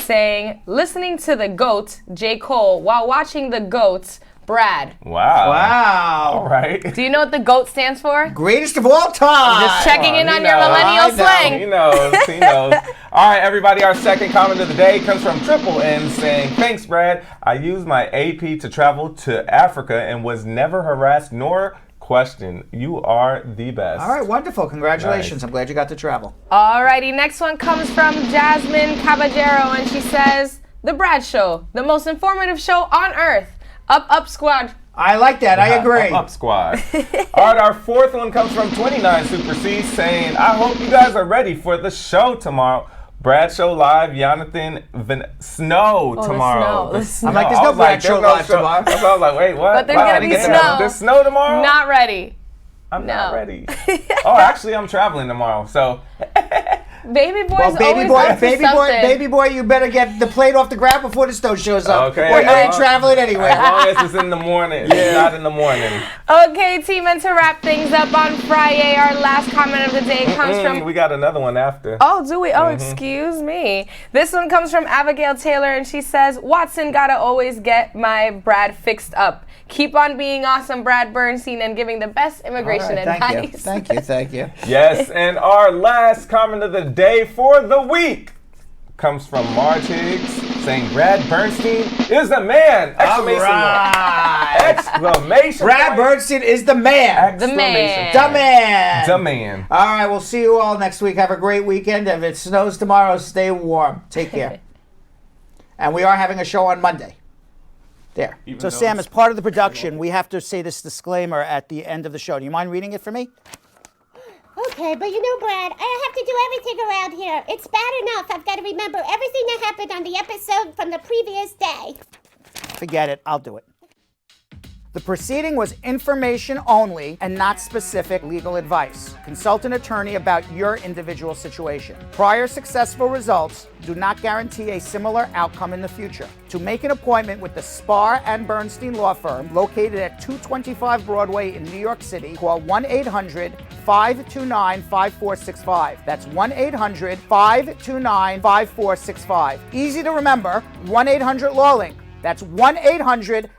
saying, listening to the GOAT, J. Cole, while watching the GOAT, Brad. Wow. All right. Do you know what the GOAT stands for? Greatest of all time. Just checking in on your millennial slang. He knows. All right, everybody, our second comment of the day comes from Triple N saying, thanks, Brad. I used my AP to travel to Africa and was never harassed nor questioned. You are the best. All right, wonderful. Congratulations. Nice. I'm glad you got to travel. Alrighty, next one comes from Jasmine Caballero, and she says, The Brad Show, the most informative show on earth. Up, squad. I like that. I agree. Up, squad. All right, our fourth one comes from 29 Super C saying, I hope you guys are ready for the show tomorrow. Brad Show Live, Yonathan, Snow tomorrow. The snow. I'm like, there's no Brad Show Live tomorrow. I was like, wait, what? But there's going to be snow. There's snow tomorrow? Not ready. I'm not ready. Oh, actually, I'm traveling tomorrow, so... Baby boy's well, baby boy, you better get the plate off the ground before the snow shows up. Okay. Or you ain't traveling anyway. As long as it's in the morning. It's not in the morning. Okay, team, and to wrap things up on Friday, our last comment of the day comes from... We got another one after. Oh, do we? Oh, excuse me. This one comes from Abigail Taylor, and she says, Watson gotta always get my Brad fixed up. Keep on being awesome, Brad Bernstein, and giving the best immigration advice. Thank you. Yes, and our last comment of the day for the week comes from Marge Higgs saying, Brad Bernstein is the man! Exclamation point. Exclamation Brad point. Bernstein is the man. The man. The man. The man. All right, we'll see you all next week. Have a great weekend. If it snows tomorrow, stay warm. Take care. And we are having a show on Monday. There. So, Sam, as part of the production, we have to say this disclaimer at the end of the show. Do you mind reading it for me? Okay, but you know, Brad, I have to do everything around here. It's bad enough I've got to remember everything that happened on the episode from the previous day. Forget it. I'll do it. The proceeding was information only and not specific legal advice. Consult an attorney about your individual situation. Prior successful results do not guarantee a similar outcome in the future. To make an appointment with the Spar Bernstein Law Firm, located at 225 Broadway in New York City, call 1-800-529-5465. That's 1-800-529-5465. Easy to remember, 1-800-LAW-LINK. That's 1-800-LAWLINK.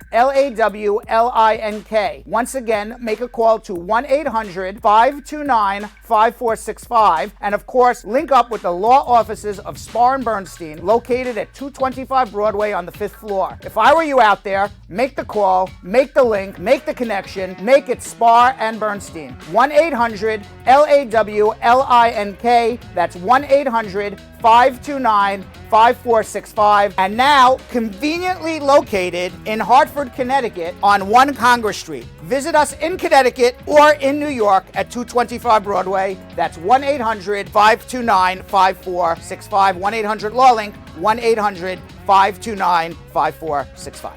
Once again, make a call to 1-800-529-5465. And of course, link up with the law offices of Spar Bernstein, located at 225 Broadway on the 5th floor. If I were you out there, make the call, make the link, make the connection, make it Spar Bernstein. 1-800-LAWLINK. That's 1-800-529-5465. And now, conveniently located in Hartford, Connecticut on 1 Congress Street. Visit us in Connecticut or in New York at 225 Broadway. That's 1-800-529-5465. 1-800-LAW-LINK. 1-800-529-5465.